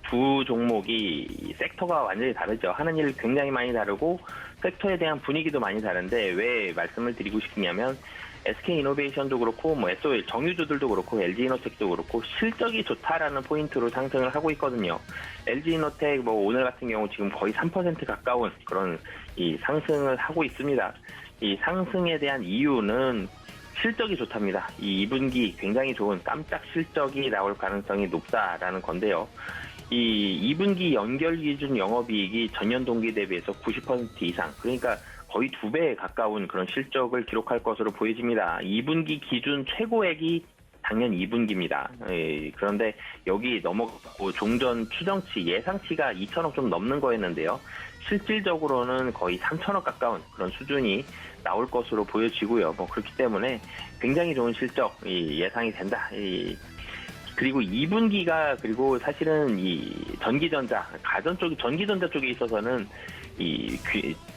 두 종목이 섹터가 완전히 다르죠. 하는 일 굉장히 많이 다르고 섹터에 대한 분위기도 많이 다른데 왜 말씀을 드리고 싶냐면 SK 이노베이션도 그렇고 SOL 정유주들도 그렇고 LG 이노텍도 그렇고 실적이 좋다라는 포인트로 상승을 하고 있거든요. LG 이노텍 오늘 같은 경우 지금 거의 3% 가까운 그런 이 상승을 하고 있습니다. 이 상승에 대한 이유는 실적이 좋답니다. 이 2분기 굉장히 좋은 깜짝 실적이 나올 가능성이 높다라는 건데요. 이 2분기 연결 기준 영업이익이 전년 동기 대비해서 90% 이상, 그러니까 거의 2배에 가까운 그런 실적을 기록할 것으로 보여집니다. 2분기 기준 최고액이 작년 2분기입니다. 그런데 여기 넘어가고 종전 추정치, 예상치가 2천억 좀 넘는 거였는데요. 실질적으로는 거의 3천억 가까운 그런 수준이 나올 것으로 보여지고요. 그렇기 때문에 굉장히 좋은 실적 예상이 된다. 그리고 2분기가 그리고 사실은 이 전기전자, 전기전자 쪽에 있어서는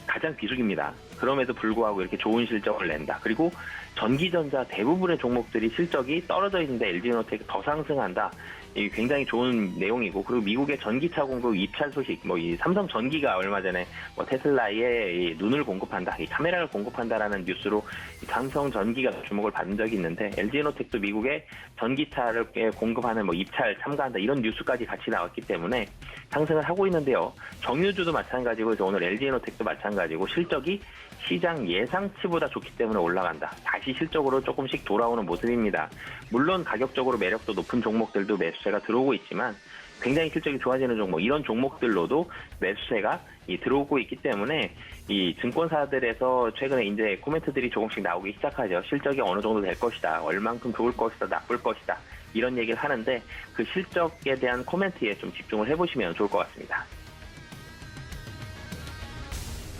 가장 비수기입니다. 그럼에도 불구하고 이렇게 좋은 실적을 낸다. 그리고 전기전자 대부분의 종목들이 실적이 떨어져 있는데 LG이노텍이 더 상승한다. 이 굉장히 좋은 내용이고, 그리고 미국의 전기차 공급 입찰 소식, 이 삼성 전기가 얼마 전에 테슬라에 이 눈을 공급한다, 이 카메라를 공급한다라는 뉴스로 삼성 전기가 주목을 받은 적이 있는데, LG이노텍도 미국에 전기차를 공급하는 입찰 참가한다 이런 뉴스까지 같이 나왔기 때문에 상승을 하고 있는데요. 정유주도 마찬가지고 오늘 LG이노텍도 마찬가지고 실적이 시장 예상치보다 좋기 때문에 올라간다. 다시 실적으로 조금씩 돌아오는 모습입니다. 물론 가격적으로 매력도 높은 종목들도 매수세가 들어오고 있지만 굉장히 실적이 좋아지는 종목, 이런 종목들로도 매수세가 들어오고 있기 때문에 이 증권사들에서 최근에 이제 코멘트들이 조금씩 나오기 시작하죠. 실적이 어느 정도 될 것이다, 얼만큼 좋을 것이다, 나쁠 것이다, 이런 얘기를 하는데 그 실적에 대한 코멘트에 좀 집중을 해보시면 좋을 것 같습니다.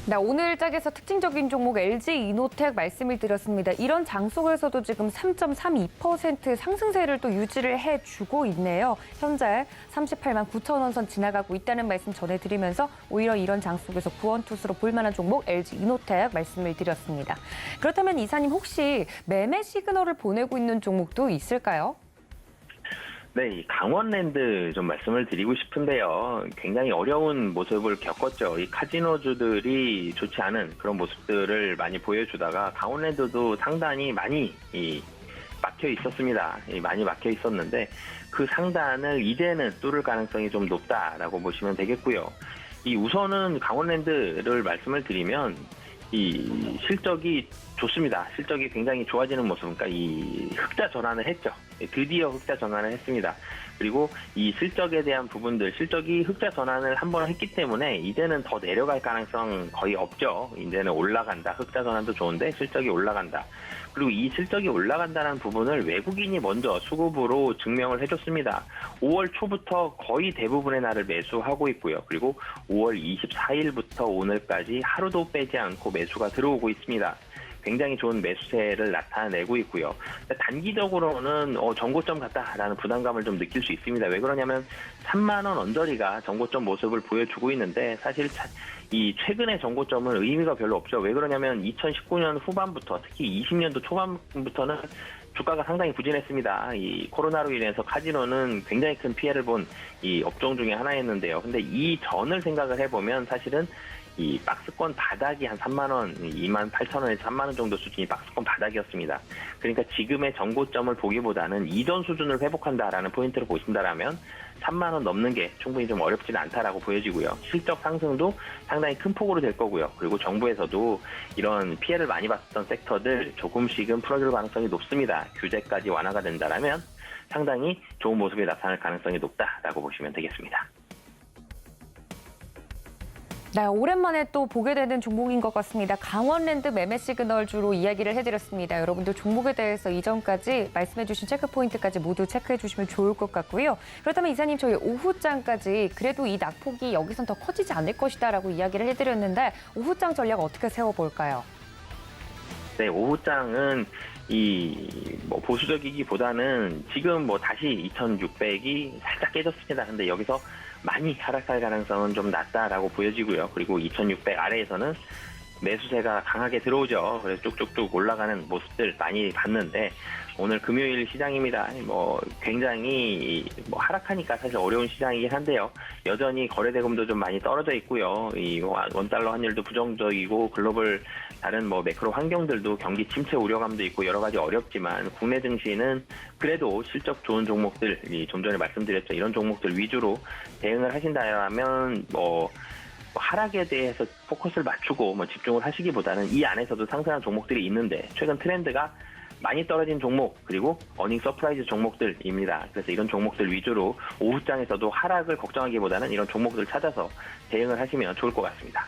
네, 오늘 짝에서 특징적인 종목 LG 이노텍 말씀을 드렸습니다. 이런 장 속에서도 지금 3.32% 상승세를 또 유지를 해주고 있네요. 현재 38만 9천 원 선 지나가고 있다는 말씀 전해드리면서 오히려 이런 장 속에서 구원투수로 볼만한 종목 LG 이노텍 말씀을 드렸습니다. 그렇다면 이사님 혹시 매매 시그널을 보내고 있는 종목도 있을까요? 네, 이 강원랜드 좀 말씀을 드리고 싶은데요. 굉장히 어려운 모습을 겪었죠. 이 카지노주들이 좋지 않은 그런 모습들을 많이 보여주다가 강원랜드도 상단이 많이 막혀 있었습니다. 많이 막혀 있었는데 그 상단을 이제는 뚫을 가능성이 좀 높다라고 보시면 되겠고요. 우선은 강원랜드를 말씀을 드리면 이 실적이 좋습니다. 실적이 굉장히 좋아지는 모습, 그러니까 이 흑자 전환을 했죠. 드디어 흑자 전환을 했습니다. 그리고 이 실적에 대한 부분들, 실적이 흑자 전환을 한 번 했기 때문에 이제는 더 내려갈 가능성 거의 없죠. 이제는 올라간다. 흑자 전환도 좋은데 실적이 올라간다. 그리고 이 실적이 올라간다는 부분을 외국인이 먼저 수급으로 증명을 해줬습니다. 5월 초부터 거의 대부분의 날을 매수하고 있고요. 그리고 5월 24일부터 오늘까지 하루도 빼지 않고 매수가 들어오고 있습니다. 굉장히 좋은 매수세를 나타내고 있고요. 단기적으로는 정고점 같다라는 부담감을 좀 느낄 수 있습니다. 왜 그러냐면 3만 원 언저리가 정고점 모습을 보여주고 있는데 사실 이 최근의 정고점은 의미가 별로 없죠. 왜 그러냐면 2019년 후반부터 특히 20년도 초반부터는 주가가 상당히 부진했습니다. 이 코로나로 인해서 카지노는 굉장히 큰 피해를 본 이 업종 중에 하나였는데요. 근데 이 전을 생각을 해보면 사실은 이 박스권 바닥이 한 3만 원, 2만 8천 원에서 3만 원 정도 수준이 박스권 바닥이었습니다. 그러니까 지금의 정고점을 보기보다는 이전 수준을 회복한다라는 포인트를 보신다라면 3만 원 넘는 게 충분히 좀 어렵지는 않다라고 보여지고요. 실적 상승도 상당히 큰 폭으로 될 거고요. 그리고 정부에서도 이런 피해를 많이 봤던 섹터들 조금씩은 풀어줄 가능성이 높습니다. 규제까지 완화가 된다라면 상당히 좋은 모습이 나타날 가능성이 높다라고 보시면 되겠습니다. 네, 오랜만에 또 보게 되는 종목인 것 같습니다. 강원랜드 매매 시그널주로 이야기를 해드렸습니다. 여러분들 종목에 대해서 이전까지 말씀해주신 체크포인트까지 모두 체크해 주시면 좋을 것 같고요. 그렇다면 이사님, 저희 오후장까지 그래도 이 낙폭이 여기선 더 커지지 않을 것이다라고 이야기를 해드렸는데 오후장 전략 어떻게 세워볼까요? 네, 오후장은 보수적이기보다는 지금 다시 2,600이 살짝 깨졌습니다. 근데 여기서 많이 하락할 가능성은 좀 낮다라고 보여지고요. 그리고 2,600 아래에서는 매수세가 강하게 들어오죠. 그래서 쭉쭉쭉 올라가는 모습들 많이 봤는데 오늘 금요일 시장입니다. 굉장히 하락하니까 사실 어려운 시장이긴 한데요. 여전히 거래대금도 좀 많이 떨어져 있고요. 이 원달러 환율도 부정적이고 글로벌 다른 매크로 환경들도 경기 침체 우려감도 있고 여러 가지 어렵지만 국내 증시는 그래도 실적 좋은 종목들, 좀 전에 말씀드렸죠. 이런 종목들 위주로 대응을 하신다면 하락에 대해서 포커스를 맞추고 집중을 하시기보다는 이 안에서도 상승한 종목들이 있는데 최근 트렌드가 많이 떨어진 종목 그리고 어닝 서프라이즈 종목들입니다. 그래서 이런 종목들 위주로 오후장에서도 하락을 걱정하기보다는 이런 종목들을 찾아서 대응을 하시면 좋을 것 같습니다.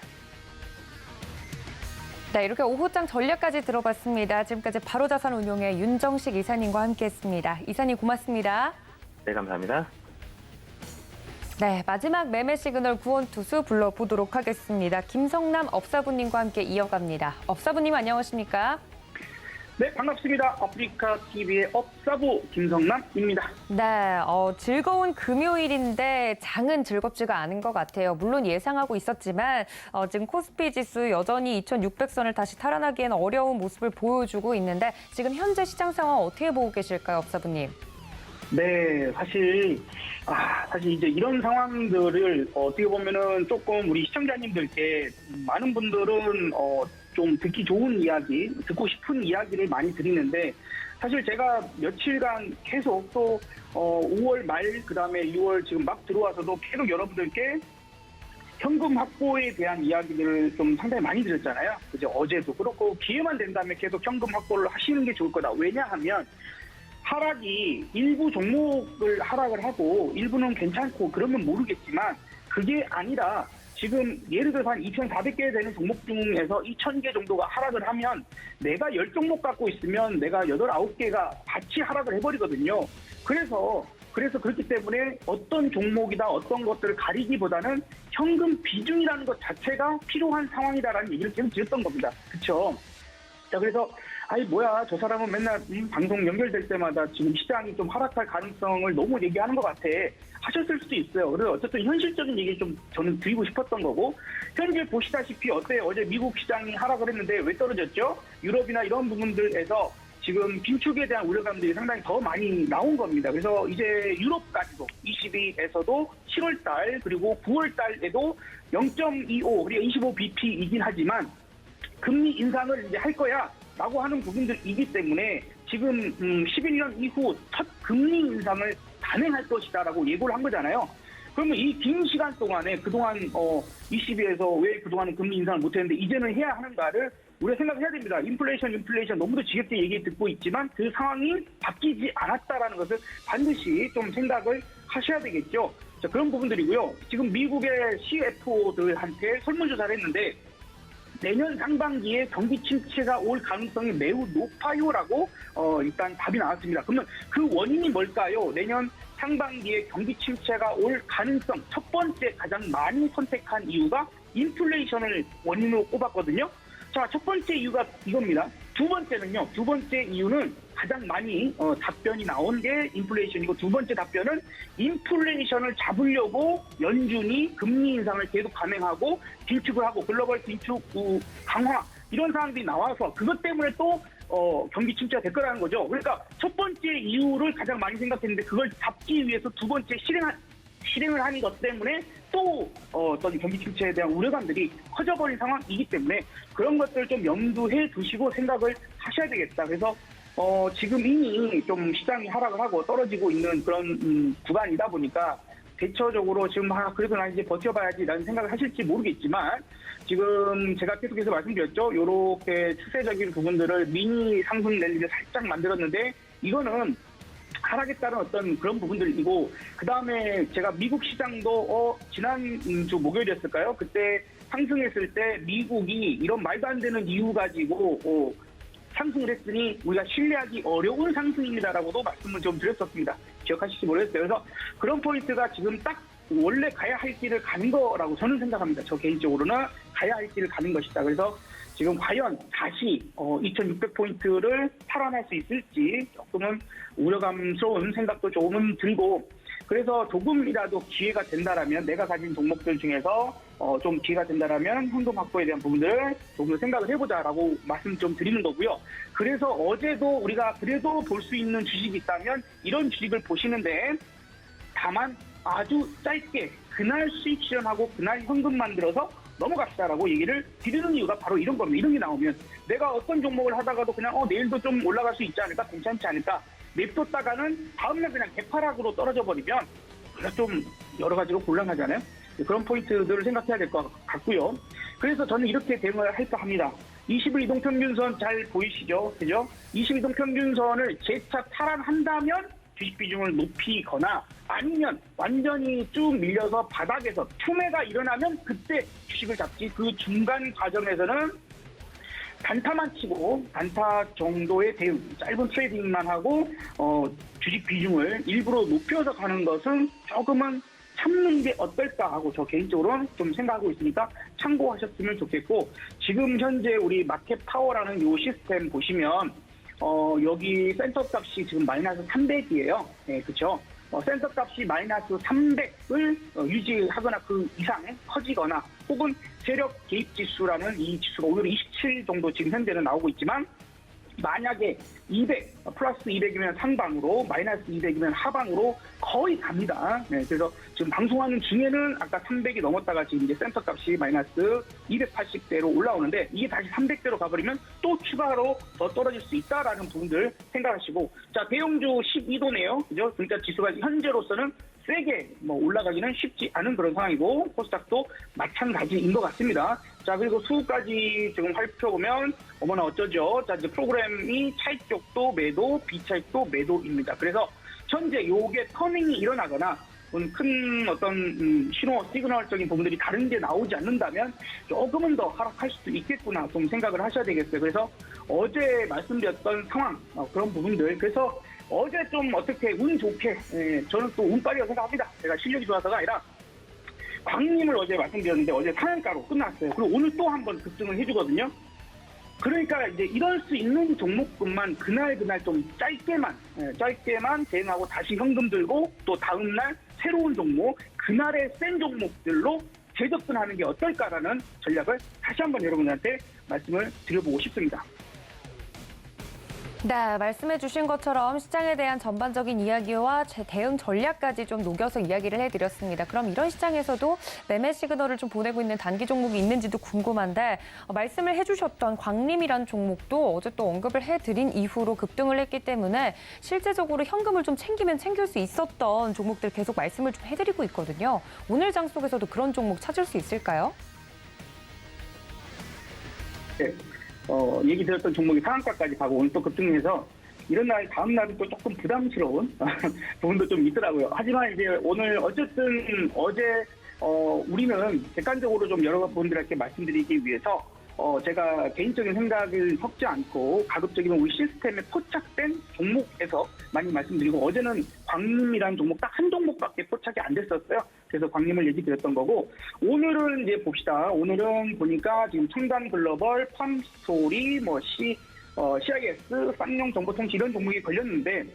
네, 이렇게 오후장 전략까지 들어봤습니다. 지금까지 바로자산운용의 윤정식 이사님과 함께했습니다. 이사님 고맙습니다. 네, 감사합니다. 네, 마지막 매매 시그널 구원투수 불러보도록 하겠습니다. 김성남 업사부님과 함께 이어갑니다. 업사부님 안녕하십니까? 네, 반갑습니다. 아프리카 TV의 업사부 김성남입니다. 네, 즐거운 금요일인데 장은 즐겁지가 않은 것 같아요. 물론 예상하고 있었지만 지금 코스피 지수 여전히 2,600선을 다시 탈환하기에는 어려운 모습을 보여주고 있는데 지금 현재 시장 상황 어떻게 보고 계실까요, 업사부님? 네, 사실 이제 이런 상황들을 어떻게 보면은 조금 우리 시청자님들께 많은 분들은 좀 듣기 좋은 이야기, 듣고 싶은 이야기를 많이 드리는데 사실 제가 며칠간 계속 또 5월 말 그다음에 6월 지금 막 들어와서도 계속 여러분들께 현금 확보에 대한 이야기들을 좀 상당히 많이 드렸잖아요. 그죠? 어제도 그렇고 기회만 된다면 계속 현금 확보를 하시는 게 좋을 거다. 왜냐하면 하락이 일부 종목을 하락을 하고 일부는 괜찮고 그러면 모르겠지만 그게 아니라 지금 예를 들어서 한 2,400개 되는 종목 중에서 2,000개 정도가 하락을 하면 내가 10종목 갖고 있으면 내가 8, 9개가 같이 하락을 해버리거든요. 그래서 그렇기 때문에 어떤 종목이다 어떤 것들을 가리기보다는 현금 비중이라는 것 자체가 필요한 상황이다라는 얘기를 계속 드렸던 겁니다. 그렇죠? 자, 그래서 저 사람은 맨날 방송 연결될 때마다 지금 시장이 좀 하락할 가능성을 너무 얘기하는 것 같아 하셨을 수도 있어요. 그래서 어쨌든 현실적인 얘기를 좀 저는 드리고 싶었던 거고 현재 보시다시피 어때요? 어제 미국 시장이 하락을 했는데 왜 떨어졌죠? 유럽이나 이런 부분들에서 지금 긴축에 대한 우려감들이 상당히 더 많이 나온 겁니다. 그래서 이제 유럽까지도 22에서도 7월달 그리고 9월달에도 0.25 그리고 25bp이긴 하지만 금리 인상을 이제 할 거야 라고 하는 부분들이기 때문에 지금 11년 이후 첫 금리 인상을 단행할 것이다라고 예고를 한 거잖아요. 그러면 이 긴 시간 동안에 그동안 22에서 왜 그동안은 금리 인상을 못했는데 이제는 해야 하는가를 우리가 생각해야 됩니다. 인플레이션 너무도 지겹게 얘기 듣고 있지만 그 상황이 바뀌지 않았다라는 것을 반드시 좀 생각을 하셔야 되겠죠. 자, 그런 부분들이고요. 지금 미국의 CFO들한테 설문조사를 했는데 내년 상반기에 경기 침체가 올 가능성이 매우 높아요라고 일단 답이 나왔습니다. 그러면 그 원인이 뭘까요? 내년 상반기에 경기 침체가 올 가능성 첫 번째 가장 많이 선택한 이유가 인플레이션을 원인으로 꼽았거든요. 자, 첫 번째 이유가 이겁니다. 두 번째는요. 두 번째 이유는 가장 많이 답변이 나온 게 인플레이션이고 두 번째 답변은 인플레이션을 잡으려고 연준이 금리 인상을 계속 감행하고 긴축을 하고 글로벌 긴축 강화 이런 상황들이 나와서 그것 때문에 또 경기 침체가 될 거라는 거죠. 그러니까 첫 번째 이유를 가장 많이 생각했는데 그걸 잡기 위해서 두 번째 실행을 하는 것 때문에 또 어떤 경기 침체에 대한 우려감들이 커져버린 상황이기 때문에 그런 것들 좀 염두해 두시고 생각을 하셔야 되겠다. 그래서 지금 이미 좀 시장이 하락을 하고 떨어지고 있는 그런 구간이다 보니까 대처적으로 지금 그래도 나 이제 버텨봐야지라는 생각을 하실지 모르겠지만 지금 제가 계속해서 말씀드렸죠. 이렇게 추세적인 부분들을 미니 상승 랠리를 살짝 만들었는데 이거는 하락에 따른 어떤 그런 부분들이고 그다음에 제가 미국 시장도 지난 주 목요일이었을까요? 그때 상승했을 때 미국이 이런 말도 안 되는 이유 가지고 상승을 했으니 우리가 신뢰하기 어려운 상승입니다라고도 말씀을 좀 드렸었습니다. 기억하실지 모르겠어요. 그래서 그런 포인트가 지금 딱 원래 가야 할 길을 가는 거라고 저는 생각합니다. 저 개인적으로는 가야 할 길을 가는 것이다. 그래서 지금 과연 다시 2600포인트를 탈환할 수 있을지 조금은 우려감스러운 생각도 조금은 들고 그래서 조금이라도 기회가 된다라면 내가 가진 종목들 중에서 좀 기회가 된다라면 현금 확보에 대한 부분들을 조금 더 생각을 해보자라고 말씀 좀 드리는 거고요. 그래서 어제도 우리가 그래도 볼 수 있는 주식이 있다면 이런 주식을 보시는데 다만 아주 짧게 그날 수익 실현하고 그날 현금 만들어서 넘어갑시다라고 얘기를 드리는 이유가 바로 이런 겁니다. 이런 게 나오면 내가 어떤 종목을 하다가도 그냥 내일도 좀 올라갈 수 있지 않을까 괜찮지 않을까 냅뒀다가는 다음날 그냥 개파락으로 떨어져 버리면 그래서 좀 여러 가지로 곤란하잖아요. 그런 포인트들을 생각해야 될 것 같고요. 그래서 저는 이렇게 대응을 할까 합니다. 20일 이동평균선 잘 보이시죠? 그죠? 20일 이동평균선을 재차 탈환한다면 주식 비중을 높이거나 아니면 완전히 쭉 밀려서 바닥에서 투매가 일어나면 그때 주식을 잡지 그 중간 과정에서는 단타만 치고 단타 정도의 대응, 짧은 트레이딩만 하고 주식 비중을 일부러 높여서 가는 것은 조금은 참는 게 어떨까 하고 저 개인적으로는 좀 생각하고 있으니까 참고하셨으면 좋겠고 지금 현재 우리 마켓 파워라는 요 시스템 보시면 여기 센터 값이 지금 마이너스 300이에요. 네, 그렇죠. 센터 값이 마이너스 300을 유지하거나 그 이상 커지거나 혹은 세력 개입 지수라는 이 지수가 오늘 27 정도 지금 현재는 나오고 있지만 만약에 200 플러스 200이면 상방으로 마이너스 200이면 하방으로 거의 갑니다. 네, 그래서 지금 방송하는 중에는 아까 300이 넘었다가 지금 이제 센터 값이 마이너스 280대로 올라오는데 이게 다시 300대로 가버리면 또 추가로 더 떨어질 수 있다라는 부분들 생각하시고 자 대형주 12도네요. 그죠? 그러니까 지수가 현재로서는 세게 올라가기는 쉽지 않은 그런 상황이고 코스닥도 마찬가지인 것 같습니다. 자 그리고 수급까지 지금 살펴보면 어머나 어쩌죠. 자 이제 프로그램이 차익 쪽도 매도, 비차익도 매도입니다. 그래서 현재 요게 터닝이 일어나거나 큰 어떤 신호 시그널적인 부분들이 다른 게 나오지 않는다면 조금은 더 하락할 수도 있겠구나 좀 생각을 하셔야 되겠어요. 그래서 어제 말씀드렸던 상황 그런 부분들 그래서 어제 좀 어떻게 운 좋게 저는 또 운빨이라고 생각합니다. 제가 실력이 좋아서가 아니라 광림을 어제 말씀드렸는데 어제 상한가로 끝났어요. 그리고 오늘 또 한 번 급등을 해주거든요. 그러니까 이제 이럴 수 있는 종목군만 그날 좀 짧게만 대응하고 다시 현금 들고 또 다음날 새로운 종목 그날의 센 종목들로 재접근하는 게 어떨까라는 전략을 다시 한번 여러분들한테 말씀을 드려보고 싶습니다. 네, 말씀해 주신 것처럼 시장에 대한 전반적인 이야기와 대응 전략까지 좀 녹여서 이야기를 해드렸습니다. 그럼 이런 시장에서도 매매 시그널을 좀 보내고 있는 단기 종목이 있는지도 궁금한데 말씀을 해주셨던 광림이라는 종목도 어제 또 언급을 해드린 이후로 급등을 했기 때문에 실제적으로 현금을 좀 챙기면 챙길 수 있었던 종목들 계속 말씀을 좀 해드리고 있거든요. 오늘 장 속에서도 그런 종목 찾을 수 있을까요? 네. 얘기 드렸던 종목이 상한가까지 가고 오늘 또 급등해서 이런 날 다음 날은 또 조금 부담스러운 부분도 좀 있더라고요. 하지만 이제 오늘 어쨌든 어제 우리는 객관적으로 좀 여러 분들에게 말씀드리기 위해서 제가 개인적인 생각을 섞지 않고 가급적이면 우리 시스템에 포착된 종목에서 많이 말씀드리고 어제는 광림이라는 종목 딱 한 종목밖에 포착이 안 됐었어요. 그래서 광림을 얘기 드렸던 거고 오늘은 이제 봅시다. 오늘은 보니까 지금 청담글로벌, 팜스토리, CIS, 쌍용정보통신 이런 종목이 걸렸는데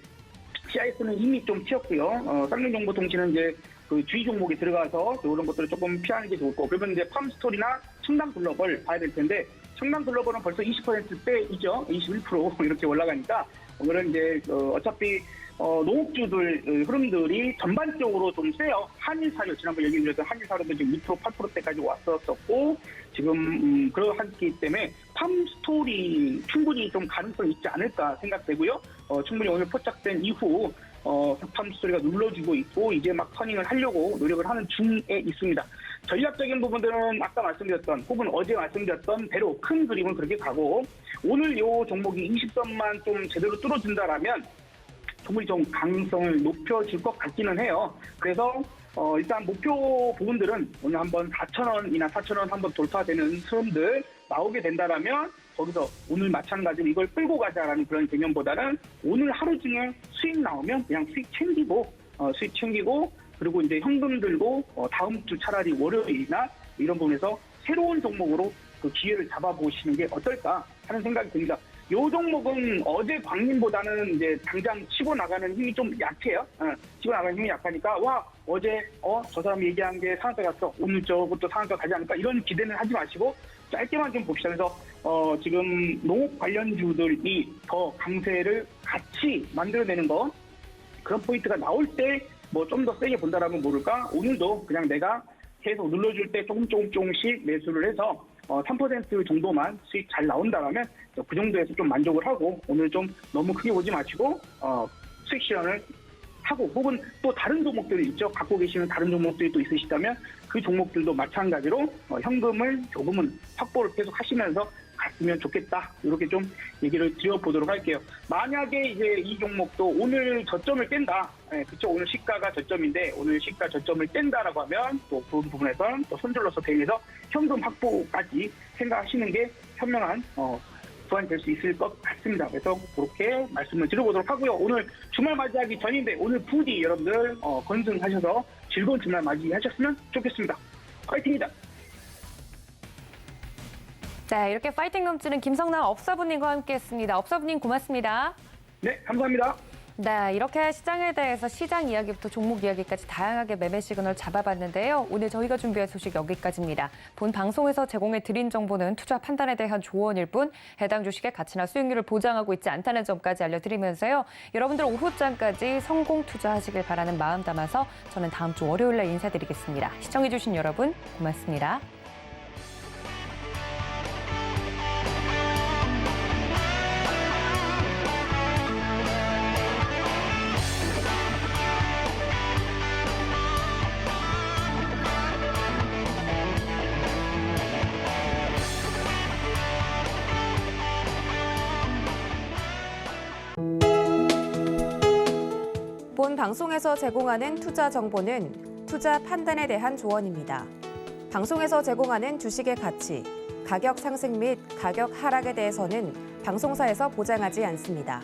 CIS는 이미 좀 튀었고요. 쌍용정보통신은 이제 그 주의 종목이 들어가서 이런 것들을 조금 피하는 게 좋을 거고 그러면 이제 팜스토리나 청담글로벌 봐야 될 텐데 청담글로벌은 벌써 20%대이죠. 21% 이렇게 올라가니까 오늘은 이제 어차피 농업주들 흐름들이 전반적으로 좀 세요. 한일사료 지난번 얘기 드렸던 한일사료도 지금 2% 8%대까지 왔었고 지금 그러하기 때문에 팜스토리 충분히 좀 가능성이 있지 않을까 생각되고요. 충분히 오늘 포착된 이후 삭판 수수료가 눌러주고 있고 이제 막 터닝을 하려고 노력을 하는 중에 있습니다. 전략적인 부분들은 아까 말씀드렸던 혹은 어제 말씀드렸던 대로 큰 그림은 그렇게 가고 오늘 이 종목이 20선만 좀 제대로 뚫어준다라면 충분히 좀 가능성을 높여줄 것 같기는 해요. 그래서 일단 목표 부분들은 오늘 한번 4,000원이나 4,000원 한번 돌파되는 흐름들 나오게 된다라면 거기서 오늘 마찬가지로 이걸 끌고 가자라는 그런 개념보다는 오늘 하루 중에 수익 나오면 그냥 수익 챙기고 그리고 이제 현금 들고 다음 주 차라리 월요일이나 이런 부분에서 새로운 종목으로 그 기회를 잡아보시는 게 어떨까 하는 생각이 듭니다. 이 종목은 어제 광림보다는 이제 당장 치고 나가는 힘이 좀 약해요. 치고 나가는 힘이 약하니까 와 어제 저 사람이 얘기한 게 상한가 갔어. 오늘 저것도 상한가 가지 않을까 이런 기대는 하지 마시고 짧게만 좀 봅시다. 그래서 지금 농업 관련주들이 더 강세를 같이 만들어내는 거 그런 포인트가 나올 때 뭐 좀 더 세게 본다라면 모를까 오늘도 그냥 내가 계속 눌러줄 때 조금씩 매수를 해서 3% 정도만 수익 잘 나온다면 그 정도에서 좀 만족을 하고 오늘 좀 너무 크게 보지 마시고 수익 실현을 하고 혹은 또 다른 종목들이 있죠. 갖고 계시는 다른 종목들이 또 있으시다면 그 종목들도 마찬가지로 현금을 조금은 확보를 계속 하시면서 갔으면 좋겠다. 이렇게 좀 얘기를 드려보도록 할게요. 만약에 이제 이 종목도 오늘 저점을 깬다. 그쵸. 오늘 시가가 저점인데 오늘 시가 저점을 깬다라고 하면 또 그런 부분에선 또 손절로서 대응해서 현금 확보까지 생각하시는 게 현명한 보완 될 수 있을 것 같습니다. 그래서 그렇게 말씀을 드려보도록 하고요. 오늘 주말 맞이하기 전인데 오늘 부디 여러분들 건승하셔서 즐거운 주말 맞이하셨으면 좋겠습니다. 화이팅입니다. 네, 이렇게 파이팅 넘치는 김성남 업사부님과 함께했습니다. 업사부님 고맙습니다. 네, 감사합니다. 네, 이렇게 시장에 대해서 시장 이야기부터 종목 이야기까지 다양하게 매매 시그널 잡아봤는데요. 오늘 저희가 준비한 소식 여기까지입니다. 본 방송에서 제공해드린 정보는 투자 판단에 대한 조언일 뿐 해당 주식의 가치나 수익률을 보장하고 있지 않다는 점까지 알려드리면서요. 여러분들 오후장까지 성공 투자하시길 바라는 마음 담아서 저는 다음 주 월요일에 인사드리겠습니다. 시청해주신 여러분 고맙습니다. 본 방송에서 제공하는 투자 정보는 투자 판단에 대한 조언입니다. 방송에서 제공하는 주식의 가치, 가격 상승 및 가격 하락에 대해서는 방송사에서 보장하지 않습니다.